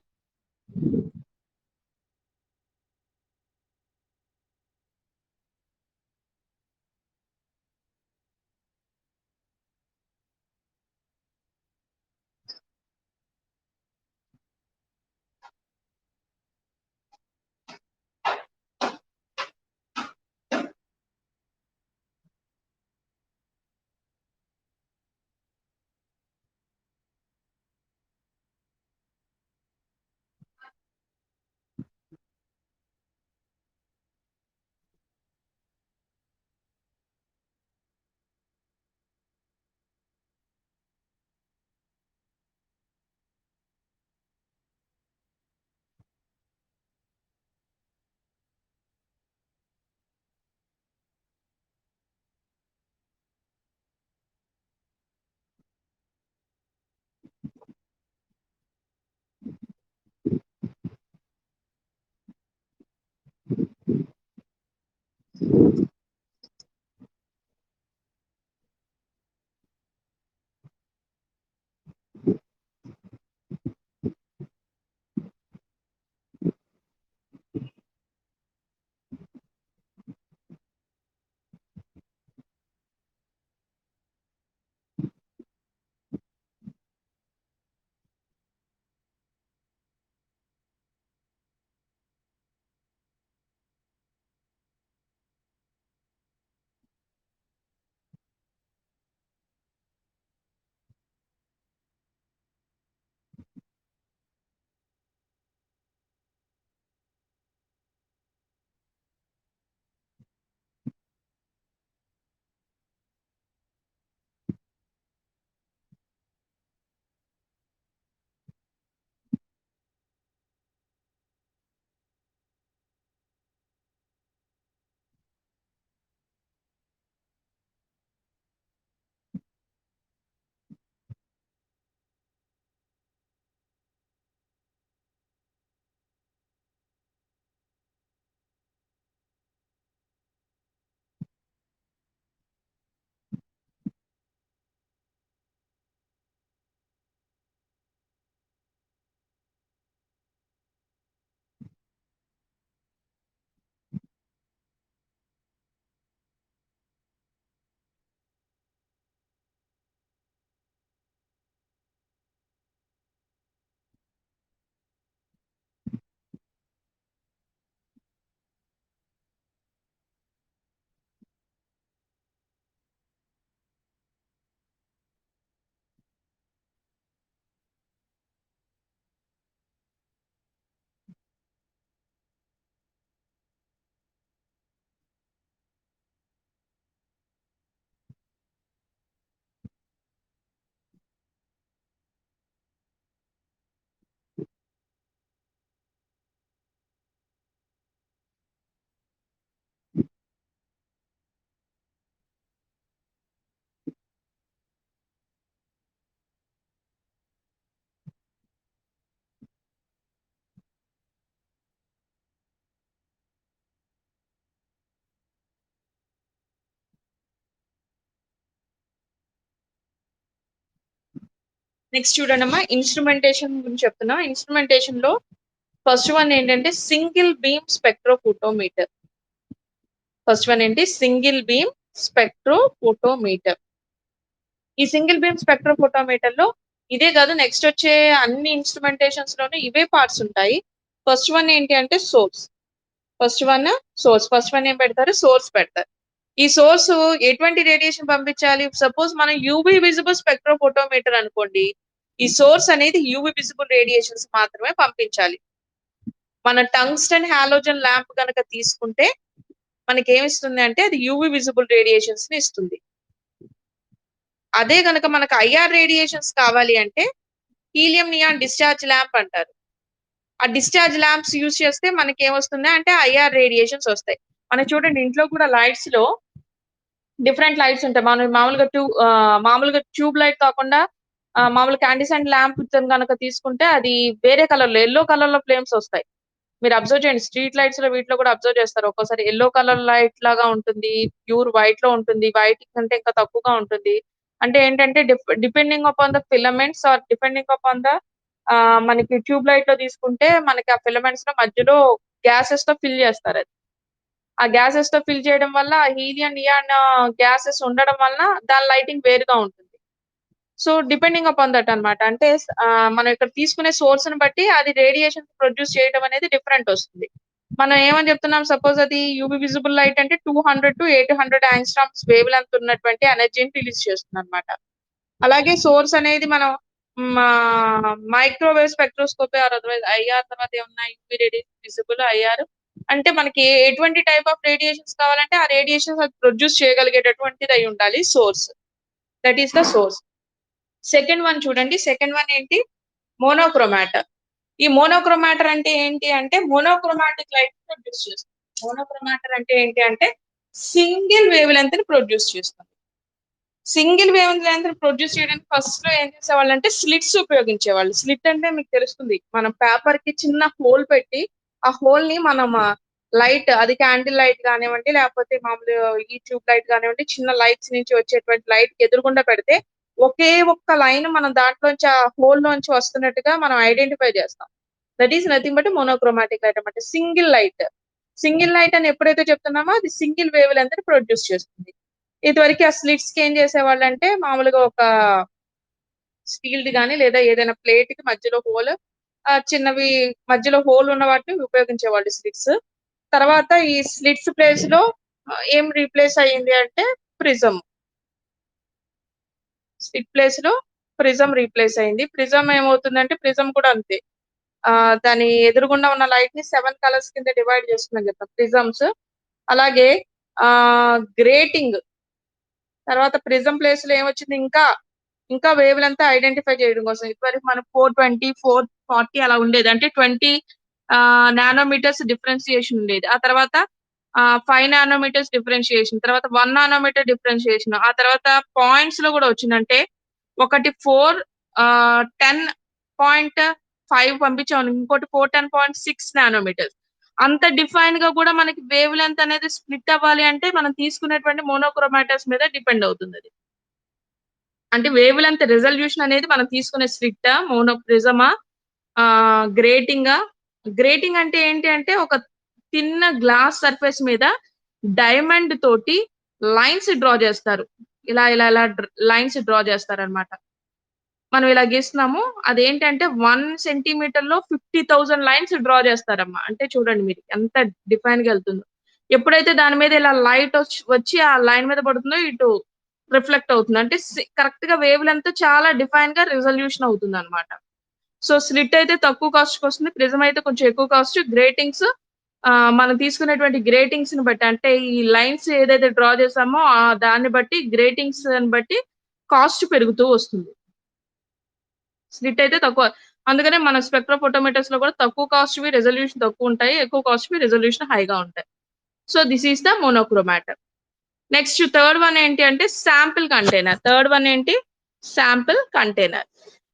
Next చూడండమ్మా, ఇన్స్ట్రుమెంటేషన్ గురించి చెప్తున్నా. ఇన్స్ట్రుమెంటేషన్ లో ఫస్ట్ వన్ ఏంటంటే single beam spectrophotometer. First one ఏంటి? Single beam spectrophotometer. ఈ సింగిల్ బీమ్ స్పెక్ట్రోఫోటోమీటర్ లో ఇదే కాదు, నెక్స్ట్ వచ్చే అన్ని ఇన్స్ట్రుమెంటేషన్స్ లోనూ ఇవే పార్ట్స్ ఉంటాయి. ఫస్ట్ వన్ ఏంటి అంటే సోర్స్. ఫస్ట్ వన్ ఏం పెడతారు? సోర్స్ పెడతారు. ఈ సోర్స్ ఎటువంటి రేడియేషన్ పంపించాలి? సపోజ్ మనం యూవీ విజిబుల్ స్పెక్ట్రోఫోటోమీటర్ అనుకోండి, ఈ సోర్స్ అనేది యూవీ విజిబుల్ రేడియేషన్స్ మాత్రమే పంపించాలి. మన టంగ్స్టన్ హాలోజన్ ల్యాంప్ కనుక తీసుకుంటే మనకి ఏమిస్తుంది అంటే అది యూవీ విజిబుల్ రేడియేషన్స్ ని ఇస్తుంది. అదే కనుక మనకు ఐఆర్ రేడియేషన్స్ కావాలి అంటే హీలియం నియాన్ డిశ్చార్జ్ ల్యాంప్ అంటారు. ఆ డిశ్చార్జ్ ల్యాంప్స్ యూజ్ చేస్తే మనకి ఏమొస్తుంది అంటే ఐఆర్ రేడియేషన్స్ వస్తాయి. మనం చూడండి, ఇంట్లో కూడా లైట్స్ లో డిఫరెంట్ లైట్స్ ఉంటాయి. మనం మామూలుగా ట్యూబ్ లైట్ కాకుండా మామూలు క్యాండిసెంట్ ల్యాంప్ కనుక తీసుకుంటే అది వేరే కలర్ లో, ఎల్లో కలర్ లో ఫ్లేమ్స్ వస్తాయి. మీరు అబ్జర్వ్ చేయండి, స్ట్రీట్ లైట్స్ లో వీటిలో కూడా అబ్జర్వ్ చేస్తారు. ఒక్కోసారి ఎల్లో కలర్ లైట్ లాగా ఉంటుంది, ప్యూర్ వైట్ లో ఉంటుంది, వైట్ కంటే ఇంకా తక్కువగా ఉంటుంది. అంటే ఏంటంటే depending upon the filaments or depending upon the మనకి ట్యూబ్ లైట్ లో తీసుకుంటే మనకి ఆ ఫిలమెంట్స్ లో మధ్యలో గ్యాసెస్ తో ఫిల్ చేస్తారు. అది ఆ గ్యాసెస్ తో ఫిల్ చేయడం వల్ల హీలియం నియాన్ గ్యాసెస్ ఉండడం వల్ల దాని లైటింగ్ వేరుగా ఉంటుంది. సో డిపెండింగ్ అపాన్ దట్ అన్నమాట. అంటే మనం ఇక్కడ తీసుకునే సోర్స్ ని బట్టి అది రేడియేషన్ ప్రొడ్యూస్ చేయడం అనేది డిఫరెంట్ వస్తుంది. మనం ఏమని చెప్తున్నాం, సపోజ్ అది యూవీ విజిబుల్ లైట్ అంటే 200 to 800 యాంగ్స్ట్రామ్స్ వేవ్ లెంత్ ఉన్నటువంటి ఎనర్జీని రిలీజ్ చేస్తుంది అనమాట. అలాగే సోర్స్ అనేది మనం microwave spectroscopy or otherwise IR, తర్వాత ఏమన్నా యూవీ రేడియేషన్ విజిబుల్, ఐఆర్ అంటే మనకి ఎటువంటి టైప్ ఆఫ్ రేడియేషన్స్ కావాలంటే ఆ రేడియేషన్స్ అది ప్రొడ్యూస్ చేయగలిగేటటువంటిది అయి ఉండాలి source. That is the source. Second one చూడండి, సెకండ్ వన్ ఏంటి? మోనోక్రోమాటర్. ఈ మోనోక్రోమాటర్ అంటే ఏంటి అంటే మోనోక్రోమాటిక్ లైట్ ప్రొడ్యూస్ చేస్తుంది. మోనోక్రోమాటర్ అంటే ఏంటి అంటే సింగిల్ వేవ్ లెంత్ ని ప్రొడ్యూస్ చేస్తుంది. సింగిల్ వేవ్ లెంత్ ప్రొడ్యూస్ చేయడానికి ఫస్ట్ లో ఏం చేసేవాళ్ళు అంటే స్లిట్స్ ఉపయోగించేవాళ్ళు. స్లిట్ అంటే మీకు తెలుస్తుంది, మనం పేపర్ కి చిన్న హోల్ పెట్టి ఆ హోల్ ని మనం లైట్, అది క్యాండిల్ లైట్ కానివ్వండి, లేకపోతే మామూలు ఈ ట్యూబ్ లైట్ కానివ్వండి, చిన్న లైట్స్ నుంచి వచ్చేటువంటి లైట్ ఎదురుగుండా పెడితే ఒకే ఒక్క లైన్ మనం దాంట్లోంచి ఆ హోల్ లోంచి వస్తున్నట్టుగా మనం ఐడెంటిఫై చేస్తాం. That is nothing but monochromatic light అన్నమాట. Single light. సింగిల్ లైట్ అని ఎప్పుడైతే చెప్తున్నామో అది సింగిల్ వేవ్ లెంత్ ప్రొడ్యూస్ చేస్తుంది. ఇదివరకు ఆ స్లిట్స్ కి ఏం చేసేవాళ్ళు అంటే మామూలుగా ఒక స్టీల్డ్ గానీ లేదా ఏదైనా ప్లేట్ కి మధ్యలో హోల్, చిన్నవి మధ్యలో హోల్ ఉన్న వాటిని ఉపయోగించేవాళ్ళు స్లిట్స్. తర్వాత ఈ స్లిట్స్ ప్లేస్ లో ఏం రీప్లేస్ అయ్యింది అంటే ప్రిజం. స్లిట్ ప్లేస్ లో ప్రిజం రీప్లేస్ అయింది. ప్రిజం ఏమవుతుందంటే ప్రిజం కూడా అంతే, దాని ఎదురుగుండా ఉన్న లైట్ ని 7 కలర్స్ కింద డివైడ్ చేస్తుందని చెప్తాం ప్రిజమ్స్. అలాగే గ్రేటింగ్ తర్వాత ప్రిజం ప్లేస్ లో ఏమొచ్చింది, ఇంకా వేవ్ లెంత్ ఐడెంటిఫై చేయడం కోసం ఇప్పటివరకు మనం 420, 440 అలా ఉండేది. అంటే 20 నానోమీటర్స్ డిఫరెన్షియేషన్ ఉండేది. ఆ తర్వాత 5 నానోమీటర్స్ డిఫరెన్షియేషన్, తర్వాత 1 నానోమీటర్ డిఫరెన్షియేషన్, ఆ తర్వాత పాయింట్స్ లో కూడా వచ్చిందంటే ఒకటి 10.5 పంపించాము, ఇంకోటి 10.6 నానోమీటర్స్. అంత డిఫైన్ గా కూడా మనకి వేవ్ లెంత్ అనేది స్ప్లిట్ అవ్వాలి అంటే మనం తీసుకునేటువంటి మోనోక్రోమాటర్స్ మీద డిపెండ్ అవుతుంది అది. అంటే వేవ్ లెంత్ రిజల్యూషన్ అనేది మనం తీసుకునే స్లిట్టా, ప్రిజమా, గ్రేటింగ్. గ్రేటింగ్ అంటే ఏంటి అంటే ఒక చిన్న గ్లాస్ సర్ఫేస్ మీద డైమండ్ తోటి లైన్స్ డ్రా చేస్తారు. ఇలా ఇలా ఇలా లైన్స్ డ్రా చేస్తారు అనమాట. మనం ఇలా గీస్తున్నాము, అదేంటంటే 1 సెంటీమీటర్ లో 50,000 లైన్స్ డ్రా చేస్తారమ్మా. అంటే చూడండి మీరు ఎంత డిఫైన్ గా వెళ్తుందో. ఎప్పుడైతే దాని మీద ఇలా లైట్ వచ్చి ఆ లైన్ మీద పడుతుందో ఇటు రిఫ్లెక్ట్ అవుతుంది. అంటే కరెక్ట్ గా వేవ్ లెంత్ చాలా డిఫైన్ గా రిజల్యూషన్ అవుతుంది అనమాట. సో స్లిట్ అయితే తక్కువ కాస్ట్ వస్తుంది, ప్రిజం అయితే కొంచెం ఎక్కువ కాస్ట్. గ్రేటింగ్స్ మనం తీసుకునేటువంటి గ్రేటింగ్స్ ని బట్టి, అంటే ఈ లైన్స్ ఏదైతే డ్రా చేసామో దాన్ని బట్టి గ్రేటింగ్స్ అని బట్టి కాస్ట్ పెరుగుతూ వస్తుంది. స్లిట్ అయితే తక్కువ, అందుకనే మన స్పెక్ట్రోఫోటోమీటర్స్ లో కూడా తక్కువ కాస్ట్ వి రెజల్యూషన్ తక్కువ ఉంటాయి, ఎక్కువ కాస్ట్ వి రెజల్యూషన్ హైగా ఉంటాయి. So this is the మోనోక్రోమాటర్. Next third one ఏంటి అంటే శాంపిల్ కంటైనర్. థర్డ్ వన్ ఏంటి? Sample container.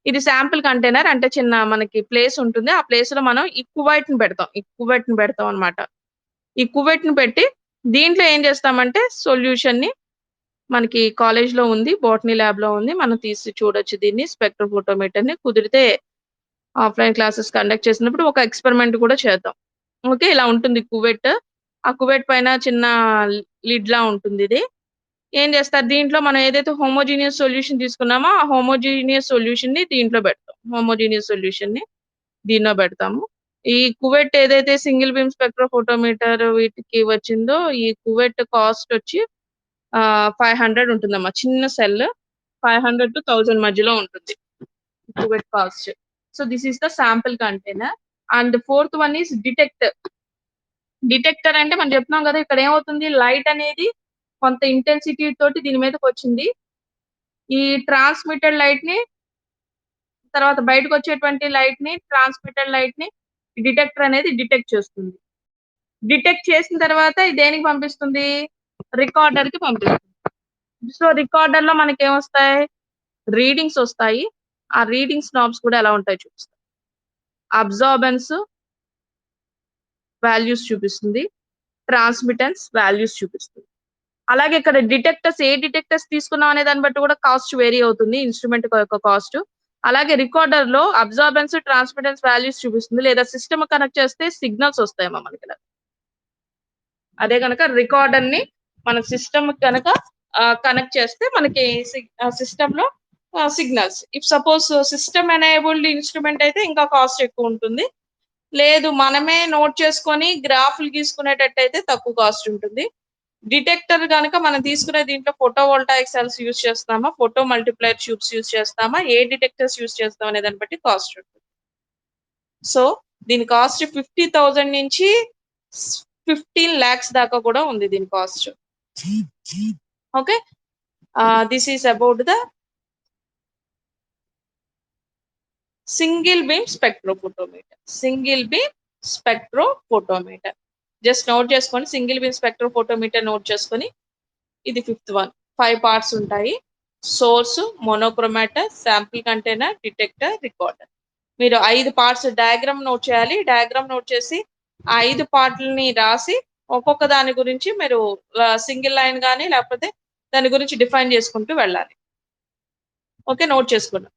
ఇది శాంపిల్ కంటైనర్ అంటే చిన్న మనకి ప్లేస్ ఉంటుంది, ఆ ప్లేస్ లో మనం ఈ కువైట్ ని పెడతాం అనమాట. ఈ కువైట్ ని పెట్టి దీంట్లో ఏం చేస్తామంటే సొల్యూషన్ ని మనకి కాలేజ్‌లో ఉంది. బోటనీ ల్యాబ్‌లో ఉంది. మనం తీసి చూడొచ్చు దీన్ని స్పెక్ట్రోఫోటోమీటర్‌ని. కుదిరితే ఆఫ్‌లైన్ క్లాసెస్ కండక్ట్ చేసినప్పుడు ఒక ఎక్స్‌పెరిమెంట్ కూడా చేద్దాం. ఓకే. ఇలా ఉంటుంది కువెట్. ఆ కువెట్ పైన చిన్న లిడ్‌లా ఉంటుందిది. ఏం చేస్తారు దీంట్లో మనం ఏదైతే హోమోజీనియస్ సొల్యూషన్ తీసుకున్నామో, ఆ హోమోజీనియస్ సొల్యూషన్‌ని దీంట్లో పెడతాం. హోమోజీనియస్ సొల్యూషన్‌ని దీనిలో పెడతాము. ఈ కువెట్ ఏదైతే సింగిల్ బీమ్ స్పెక్ట్రోఫోటోమీటర్ వీటికి వచ్చిందో, ఈ కువెట్ కాస్ట్ వచ్చి 500 ఉంటుందమ్మా. చిన్న సెల్ 500-1000 మధ్యలో ఉంటుంది. Cuvette cost. So, this is the sample container. And fourth one is detector. Detector అంటే మనం చెప్తున్నాం కదా! ఇక్కడ ఏమవుతుంది లైట్ అనేది కొంత ఇంటెన్సిటీ తోటి దీని మీదకొచ్చింది. ఈ ట్రాన్స్‌మిటెడ్ లైట్‌ని తర్వాత బయటకొచ్చేటువంటి లైట్‌ని, ట్రాన్స్‌మిటెడ్ లైట్‌ని డిటెక్టర్ అనేది డిటెక్ట్ చేస్తుంది. డిటెక్ట్ చేసిన తర్వాత ఇది దేనికి పంపిస్తుంది? రికార్డర్‌కి పంపిస్తుంది. సో, రికార్డర్‌లో మనకేమొస్తాయి? రీడింగ్స్ ఒస్తాయి. ఆ రీడింగ్స్ నాబ్స్ కూడా ఎలా ఉంటాయో చూపిస్తా. అబ్జార్బెన్స్ వాల్యూస్ చూపిస్తుంది. ట్రాన్స్‌మిటెన్స్ వాల్యూస్ చూపిస్తుంది. అలాగే ఇక్కడ డిటెక్టర్స్ ఏ డిటెక్టర్స్ తీసుకున్నాం అనే దాన్ని బట్టి కూడా కాస్ట్ వేరీ అవుతుంది. ఇన్‌స్ట్రుమెంట్ యొక్క కాస్ట్. అలాగే రికార్డర్‌లో అబ్జార్బెన్స్, ట్రాన్స్‌మిటెన్స్ వాల్యూస్ చూపిస్తుంది. లేదా సిస్టమ్ కనెక్ట్ చేస్తే సిగ్నల్స్ ఒస్తాయమ్మా మనకిలా. అదే గనక రికార్డర్‌ని మన సిస్టమ్‌కి గనక కనెక్ట్ చేస్తే మనకి సిస్టమ్‌లో signals. If suppose system enabled instrument అయితే ఇంకా కాస్ట్ ఎక్కువుంటుంది. లేదు మనమే నోట్ చేసుకొని గ్రాఫ్‌లు గీసుకునేటట్టయితే తక్కువ కాస్ట్ ఉంటుంది. డిటెక్టర్ గనక మనం తీసుకునే దీంట్లో ఫోటోవోల్టాయిక్ సెల్స్ యూజ్ చేస్తామా? ఫోటో మల్టిప్లైయర్ ట్యూబ్స్ యూజ్ చేస్తామా? ఏ డిటెక్టర్స్ యూజ్ చేస్తాం అనే దాన్ని బట్టి కాస్ట్ ఉంటుంది. సో, దీని కాస్ట్ 50,000 నుంచి 15,00,000 దాకా కూడా ఉంది దీని cost. Okay. This is about the single beam spectrophotometer. Single beam spectrophotometer. Just note చేసుకోండి. సింగిల్ బీమ్ స్పెక్ట్రోఫోటోమీటర్ నోట్ చేసుకొని ఇది ఫిఫ్త్ వన్. 5 పార్ట్స్ ఉంటాయి. Source, మోనోక్రోమాటర్, sample container, detector, recorder. మీరు 5 పార్ట్స్ డయాగ్రామ్ నోట్ చేయాలి. డయాగ్రామ్ నోట్ చేసి, ఆ 5 పార్ట్‌లని రాసి, ఒక్కొక్క దాని గురించి మీరు సింగిల్ లైన్ గాని, లేకపోతే దాని గురించి డిఫైన్ చేసుకుంటూ వెళ్ళాలి. ఓకే. నోట్ చేసుకున్నా.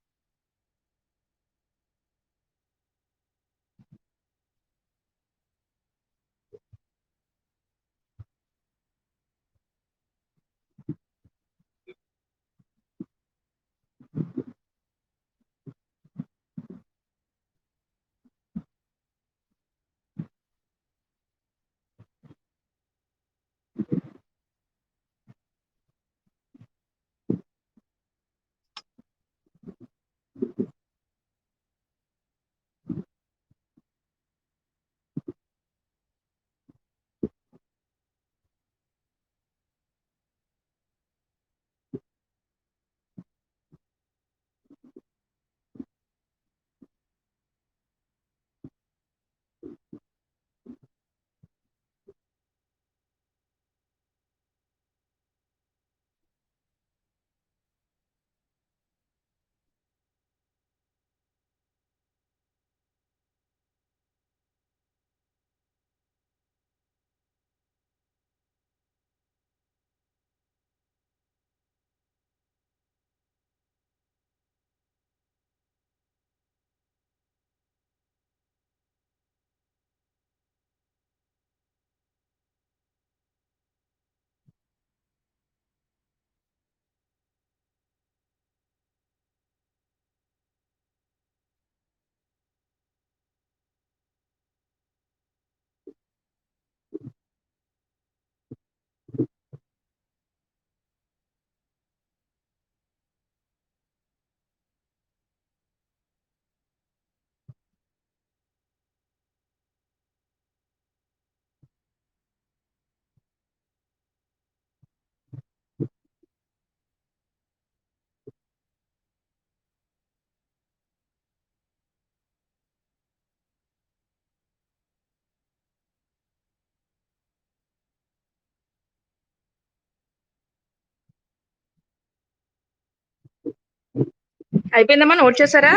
అయిపోయిందమ్మా? నోట్ చేసారా?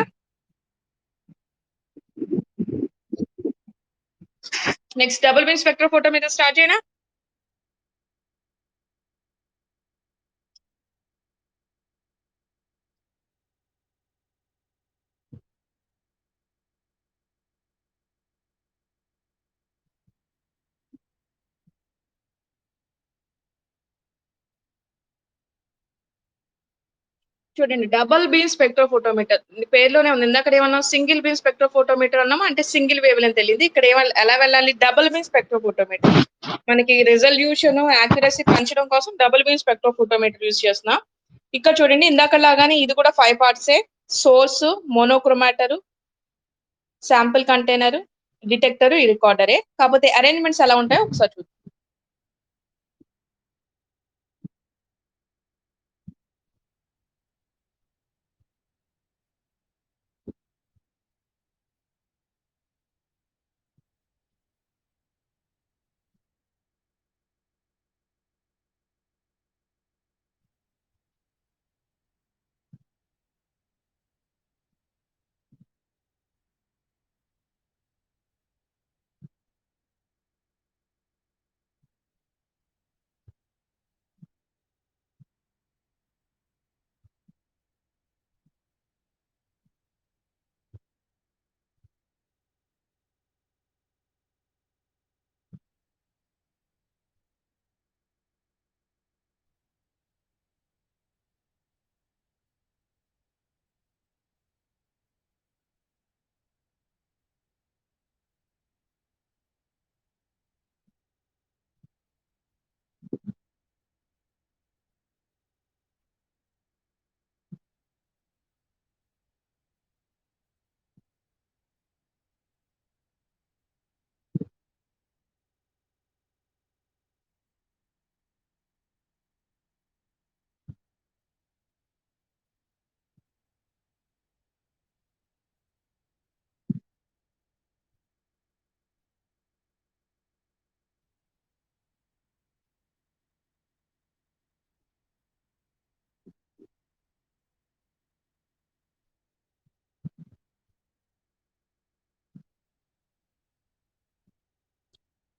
Next double beam spectrophotometer start చేయనా? చూడండి డబుల్ బీమ్ స్పెక్ట్రోఫోటోమీటర్ పేరులోనే ఉంది. ఇందాక ఏమన్నాం సింగిల్ బీమ్ స్పెక్ట్రోఫోటోమీటర్ అన్నాము, అంటే సింగిల్ వేవ్ లెంత్ తెలియదు. ఇక్కడ ఎలా వెళ్ళాలి, డబుల్ బీమ్ స్పెక్ట్రోఫోటోమీటర్. మనకి రిజల్యూషన్ యాక్యురసీ పెంచడం కోసం డబుల్ బీమ్ స్పెక్ట్రోఫోటోమీటర్ యూజ్ చేస్తున్నాం. ఇక్కడ చూడండి ఇందాక లాగానే ఇది కూడా 5 పార్ట్సే. Source, monochromator, sample container, detector, ఈ రికార్డరే. కాకపోతే అరేంజ్మెంట్స్ ఎలా ఉంటాయో ఒకసారి చూద్దాం.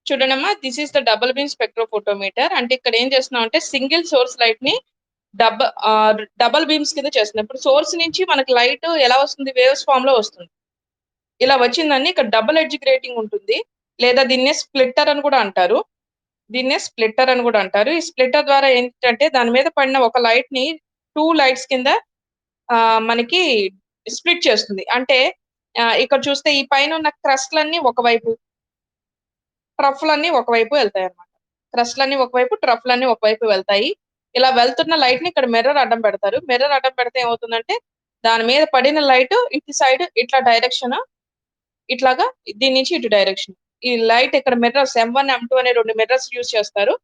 చూడండమ్మా, this is the double beam spectrophotometer. అంటే ఇక్కడ ఏం చేస్తున్నాం అంటే సింగిల్ సోర్స్ లైట్ ని డబల్ బీమ్స్ కింద చేస్తున్నాం. ఇప్పుడు సోర్స్ నుంచి మనకి లైట్ ఎలా వస్తుంది, వేవ్స్ ఫామ్ లో వస్తుంది. ఇలా వచ్చిందని ఇక్కడ డబుల్ ఎడ్జ్ గ్రేటింగ్ ఉంటుంది, లేదా దీన్నే స్ప్లిట్టర్ అని కూడా అంటారు. ఈ స్ప్లిట్టర్ ద్వారా ఏంటంటే దాని మీద పడిన ఒక లైట్ ని 2 లైట్స్ కింద మనకి స్ప్లిట్ చేస్తుంది. అంటే ఇక్కడ చూస్తే ఈ పైన ఉన్న క్రస్ట్లన్నీ ఒకవైపు, ట్రఫ్లన్నీ ఒకవైపు వెళ్తాయి అనమాట. క్రస్ట్లన్నీ ఒకవైపు, ట్రఫ్లన్నీ ఒకవైపు వెళ్తాయి. ఇలా వెళ్తున్న లైట్ ని ఇక్కడ మిర్రర్ అడ్డం పెడతారు. మిర్రర్ అడ్డం పెడితే ఏమవుతుందంటే దాని మీద పడిన లైట్ ఇటు సైడ్ ఇట్లా డైరెక్షన్, ఇట్లాగా దీని నుంచి ఇటు డైరెక్షన్. ఈ లైట్ ఇక్కడ మిర్రర్స్ M1 M2 అనే 2 మిర్రర్స్ యూజ్ చేస్తారు.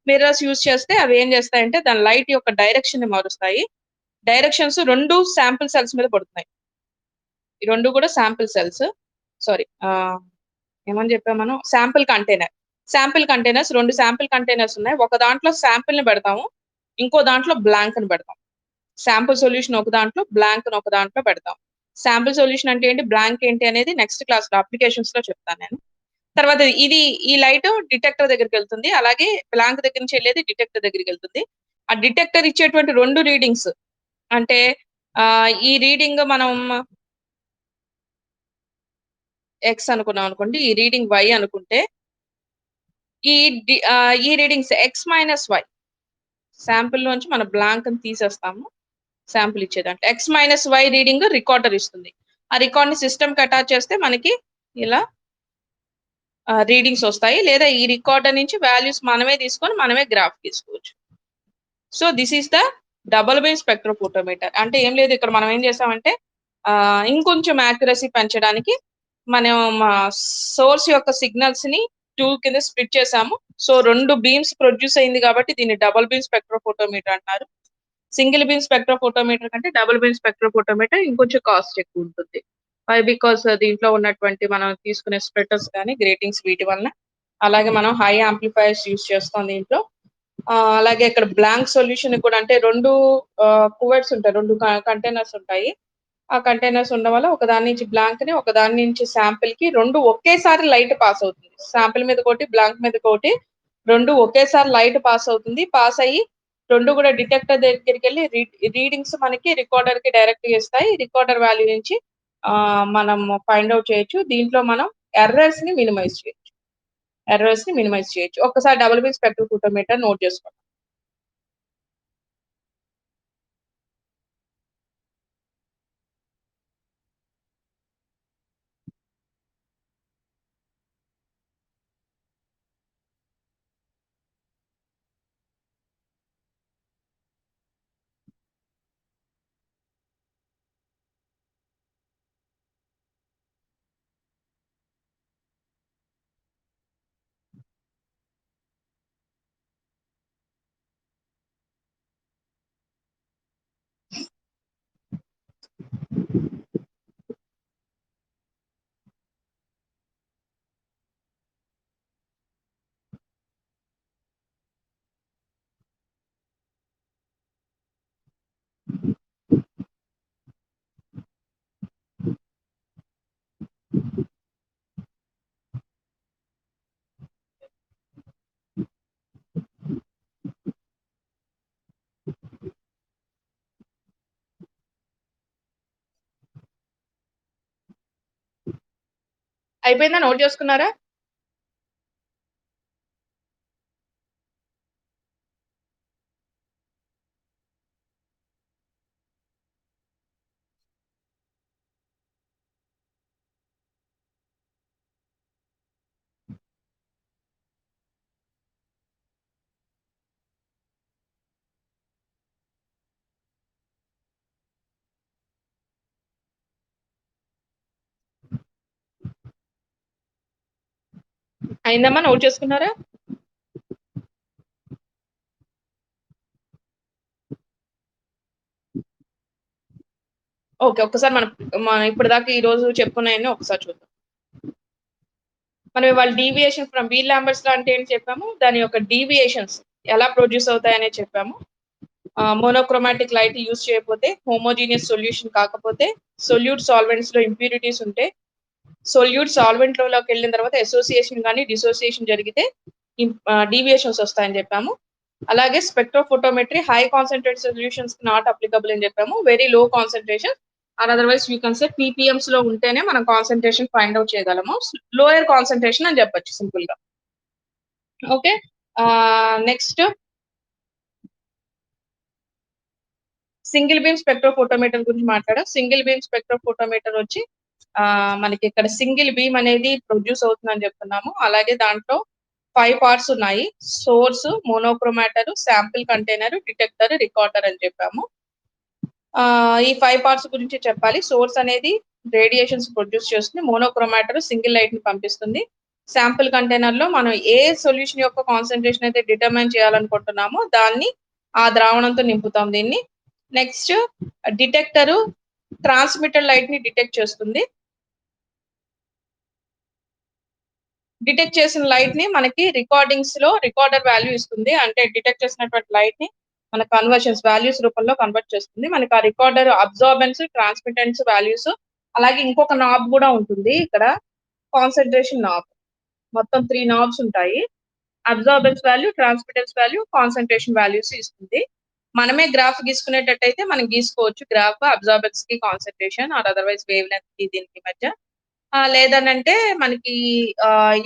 మిర్రర్స్ యూజ్ చేస్తే అవి ఏం చేస్తాయంటే దాని లైట్ యొక్క డైరెక్షన్ ని మారుస్తాయి. డైరెక్షన్స్ 2 శాంపుల్ సెల్స్ మీద పడుతున్నాయి. ఈ 2 కూడా శాంపుల్ సెల్స్. సారీ, ఏమని చెప్పాం మనం, sample container. Sample containers 2 sample containers ఉన్నాయి. ఒక దాంట్లో శాంపుల్ ని పెడతాము, ఇంకో దాంట్లో బ్లాంక్ ని పెడతాం. శాంపుల్ సొల్యూషన్ ఒక దాంట్లో, బ్లాంక్ ఒక దాంట్లో పెడతాం. శాంపుల్ సొల్యూషన్ అంటే ఏంటి, బ్లాంక్ ఏంటి అనేది నెక్స్ట్ క్లాస్ లో అప్లికేషన్స్ లో చెప్తాను నేను. తర్వాత ఇది ఈ లైట్ డిటెక్టర్ దగ్గరికి వెళ్తుంది, అలాగే బ్లాంక్ దగ్గర నుంచి వెళ్ళేది డిటెక్టర్ దగ్గరికి వెళ్తుంది. ఆ డిటెక్టర్ ఇచ్చేటువంటి 2 రీడింగ్స్ అంటే ఈ రీడింగ్ మనం ఎక్స్ అనుకున్నాం అనుకోండి, ఈ రీడింగ్ వై అనుకుంటే ఈ ఈ readings X minus Y, sample నుంచి మన బ్లాంక్ ని తీసేస్తాము. శాంపుల్ ఇచ్చేదంటే X minus Y reading recorder ఇస్తుంది. ఆ రికార్డ్ ని సిస్టమ్ కి అటాచ్ చేస్తే మనకి ఇలా రీడింగ్స్ వస్తాయి, లేదా ఈ రికార్డర్ నుంచి వాల్యూస్ మనమే తీసుకొని మనమే గ్రాఫ్ తీసుకోవచ్చు. So this is the double beam spectrophotometer. అంటే ఏం లేదు, ఇక్కడ మనం ఏం చేసామంటే ఇంకొంచెం యాక్యురసీ పెంచడానికి మనం సోర్స్ యొక్క సిగ్నల్స్ ని 2 కింద స్ప్లిట్ చేసాము. సో 2 బీమ్స్ ప్రొడ్యూస్ అయింది కాబట్టి దీన్ని డబుల్ బీమ్ స్పెక్ట్రోఫోటోమీటర్ అంటారు. సింగిల్ బీమ్ స్పెక్ట్రోఫోటోమీటర్ కంటే డబుల్ బీమ్ స్పెక్ట్రోఫోటోమీటర్ ఇంకొంచెం కాస్ట్ ఎక్కువ ఉంటుంది. బికాస్ దీంట్లో ఉన్నటువంటి మనం తీసుకునే స్ప్లిట్టర్స్ కానీ గ్రేటింగ్స్ వీటి వలన, అలాగే మనం హై యాంప్లిఫైర్స్ యూస్ చేస్తాం దీంట్లో. అలాగే ఇక్కడ బ్లాంక్ సొల్యూషన్ కూడా, అంటే 2 కువెట్స్ ఉంటాయి, 2 కంటైనర్స్ ఉంటాయి. ఆ కంటైనర్స్ ఉండడం వల్ల ఒక దాని నుంచి బ్లాంక్ ని, ఒక దాని నుంచి శాంపిల్ కి 2 ఒకేసారి లైట్ పాస్ అవుతుంది. శాంపిల్ మీద ఒకటి, బ్లాంక్ మీద ఒకటి, 2 ఒకేసారి లైట్ పాస్ అవుతుంది. పాస్ అయ్యి 2 కూడా డిటెక్టర్ దగ్గరికి వెళ్ళి రీడింగ్స్ మనకి రికార్డర్ కి డైరెక్ట్ గా ఇస్తాయి. రికార్డర్ వాల్యూ నుంచి మనం ఫైండ్ అవుట్ చేయొచ్చు. దీంట్లో మనం ఎర్రర్స్ ని మినిమైజ్ చేయొచ్చు. ఒక్కసారి డబుల్ బీమ్ స్పెక్ట్రోఫోటోమీటర్ నోట్ చేసుకోండి. అయిపోయిందా? నోట్ చేసుకున్నారా? అయిందమ్మా? నోట్ చేసుకున్నారా? ఓకే. ఒక్కసారి మనం ఇప్పటిదాకా ఈ రోజు చెప్పుకున్నాయన్ని ఒకసారి చూద్దాం. మనం ఇవాళ డీవియేషన్ ఫ్రమ్ వీల్ లాంబర్ట్స్ లా అంటే ఏంటి చెప్పాము. దాని యొక్క డీవియేషన్స్ ఎలా ప్రొడ్యూస్ అవుతాయనే చెప్పాము. మోనోక్రోమాటిక్ లైట్ యూజ్ చేయకపోతే, హోమోజీనియస్ సొల్యూషన్ కాకపోతే, సొల్యూట్ సాల్వెంట్స్ లో ఇంప్యూరిటీస్ ఉంటే, సొల్యూట్ సాల్వెంట్ లోకి వెళ్ళిన తర్వాత అసోసియేషన్ కానీ డిసోసియేషన్ జరిగితే డీవియేషన్స్ వస్తాయని చెప్పాము. అలాగే spectrophotometry high concentrate solutions not applicable అని చెప్పాము. Very low concentration or otherwise you can say ppms లో ఉంటేనే మనం కాన్సన్ట్రేషన్ ఫైండ్ అవుట్ చేయగలము. లోయర్ కాన్సన్ట్రేషన్ అని చెప్పొచ్చు సింపుల్ గా. Okay. Next single beam spectrophotometer గురించి మాట్లాడాం. సింగిల్ బీమ్ స్పెక్ట్రోఫోటోమీటర్ వచ్చి మనకి ఇక్కడ సింగిల్ బీమ్ అనేది ప్రొడ్యూస్ అవుతుందని చెప్తున్నాము. అలాగే దాంట్లో 5 పార్ట్స్ ఉన్నాయి. Source, మోనోక్రోమాటర్, sample container, detector, recorder అని చెప్పాము. ఈ 5 పార్ట్స్ గురించి చెప్పాలి. సోర్స్ అనేది రేడియేషన్స్ ప్రొడ్యూస్ చేస్తుంది. మోనోక్రోమాటర్ సింగిల్ లైట్ ని పంపిస్తుంది. శాంపిల్ కంటైనర్ లో మనం ఏ సొల్యూషన్ యొక్క కాన్సన్ట్రేషన్ అయితే డిటర్మైన్ చేయాలనుకుంటున్నామో దాన్ని ఆ ద్రావణంతో నింపుతాం దీన్ని. నెక్స్ట్ డిటెక్టర్ ట్రాన్స్మిటర్ లైట్ ని డిటెక్ట్ చేస్తుంది. డిటెక్ట్ చేసిన లైట్ ని మనకి రికార్డింగ్స్ లో రికార్డర్ వాల్యూ ఇస్తుంది. అంటే డిటెక్ట్ చేసినటువంటి లైట్ ని మన కన్వర్షన్స్ వాల్యూస్ రూపంలో కన్వర్ట్ చేస్తుంది. మనకి ఆ రికార్డర్ అబ్జార్బెన్స్, ట్రాన్స్మిటెన్స్ వాల్యూస్, అలాగే ఇంకొక నాబ్ కూడా ఉంటుంది ఇక్కడ, కాన్సన్ట్రేషన్ నాబ్. మొత్తం 3 నాబ్స్ ఉంటాయి. Absorbance value, transmittance value, concentration values ఇస్తుంది. మనమే గ్రాఫ్ గీసుకునేటట్టయితే మనం గీసుకోవచ్చు గ్రాఫ్ అబ్జార్బెన్స్ కి concentration or otherwise wave length కి దీనికి మధ్య. లేదనంటే మనకి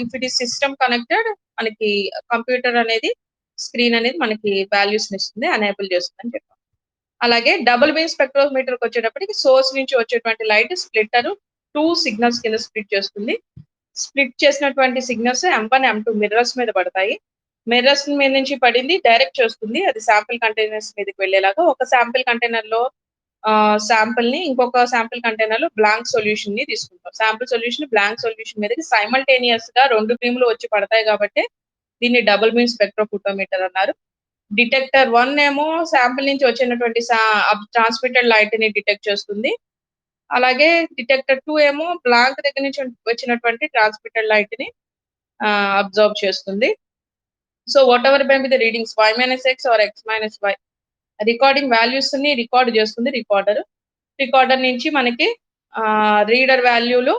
if it is system connected మనకి కంప్యూటర్ అనేది స్క్రీన్ అనేది మనకి వాల్యూస్ ఇస్తుంది, ఎనేబుల్ చేస్తుంది అని చెప్పాం. అలాగే డబుల్ బీమ్ స్పెక్ట్రోమీటర్ కి వచ్చేటప్పటికి సోర్స్ నుంచి వచ్చేటువంటి లైట్ స్ప్లిట్టర్ 2 సిగ్నల్స్ కింద స్ప్లిట్ చేస్తుంది. స్ప్లిట్ చేసినటువంటి సిగ్నల్స్ M1, M2 మిర్రర్స్ మీద పడతాయి. మిర్రర్స్ మీద నుంచి పడింది డైరెక్ట్ చేస్తుంది. అది శాంపిల్ కంటైనర్స్ మీదకి వెళ్ళేలాగా. ఒక శాంపిల్ కంటైనర్ లో శాంపిల్ ని, ఇంకొక శాంపిల్ కంటైనర్ లో బ్లాంక్ సొల్యూషన్ ని తీసుకుంటాం. శాంపిల్ సొల్యూషన్ బ్లాంక్ సొల్యూషన్ మీదకి సైమల్టేనియస్ గా 2 బీమ్లు వచ్చి పడతాయి కాబట్టి దీన్ని డబుల్ బీమ్ స్పెక్ట్రోఫోటోమీటర్ అన్నారు. డిటెక్టర్ 1 ఏమో శాంపిల్ నుంచి వచ్చినటువంటి ట్రాన్స్మిటెడ్ లైట్ ని డిటెక్ట్ చేస్తుంది. అలాగే డిటెక్టర్ 2 ఏమో బ్లాంక్ దగ్గర నుంచి వచ్చినటువంటి ట్రాన్స్మిటెడ్ లైట్ ని అబ్జర్వ్ చేస్తుంది. So whatever by the readings y-x or x-y recording values ని రికార్డ్ చేస్తుంది రికార్డర్. రికార్డర్ నుంచి మనకి రీడర్ వాల్యూలు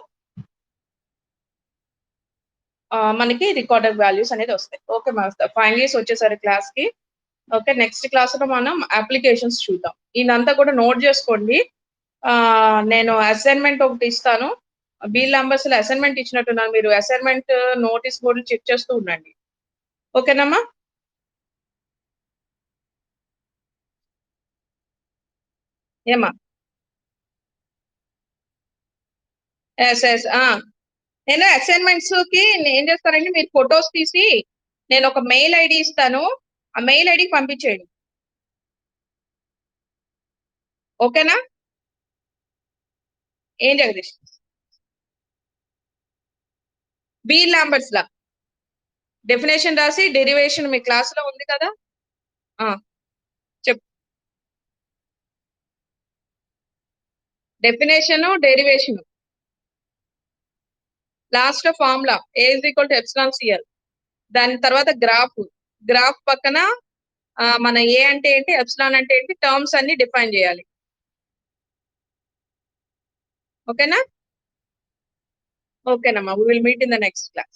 మనకి రికార్డర్ వాల్యూస్ అనేది వస్తాయి. ఓకే ఫైనల్ ఇయర్స్ వచ్చేసరి క్లాస్ కి. ఓకే, నెక్స్ట్ క్లాస్ లో మనం అప్లికేషన్స్ చూద్దాం. ఇదంతా కూడా నోట్ చేసుకోండి. నేను అసైన్మెంట్ ఒకటి ఇస్తాను. వీల్ నంబర్స్ లో అసైన్మెంట్ ఇచ్చినట్టున్నాను. మీరు అసైన్మెంట్ నోటీస్ బోర్డు చెక్ చేస్తూ ఉండండి. ఓకేనమ్మా? ఏమా? Yes yes. నేను అసైన్మెంట్స్ కి ఏం చేస్తానంటే మీరు ఫొటోస్ తీసి నేను ఒక మెయిల్ ఐడి ఇస్తాను. ఆ మెయిల్ ఐడికి పంపించేయండి. ఓకేనా? ఏం జగదీష్? వీల్ నంబర్స్ లా డెఫినేషన్ రాసి డెరివేషన్ మీ క్లాస్ లో ఉంది కదా. చెప్. Definition, derivation, last formula A is equal to epsilon CL. దాని తర్వాత గ్రాఫ్, గ్రాఫ్ పక్కన మన ఏ అంటే ఏంటి, ఎప్సిలాన్ అంటే ఏంటి, టర్మ్స్ అన్ని డిఫైన్ చేయాలి. ఓకేనా? ఓకేనమ్మా, we will meet in the next class.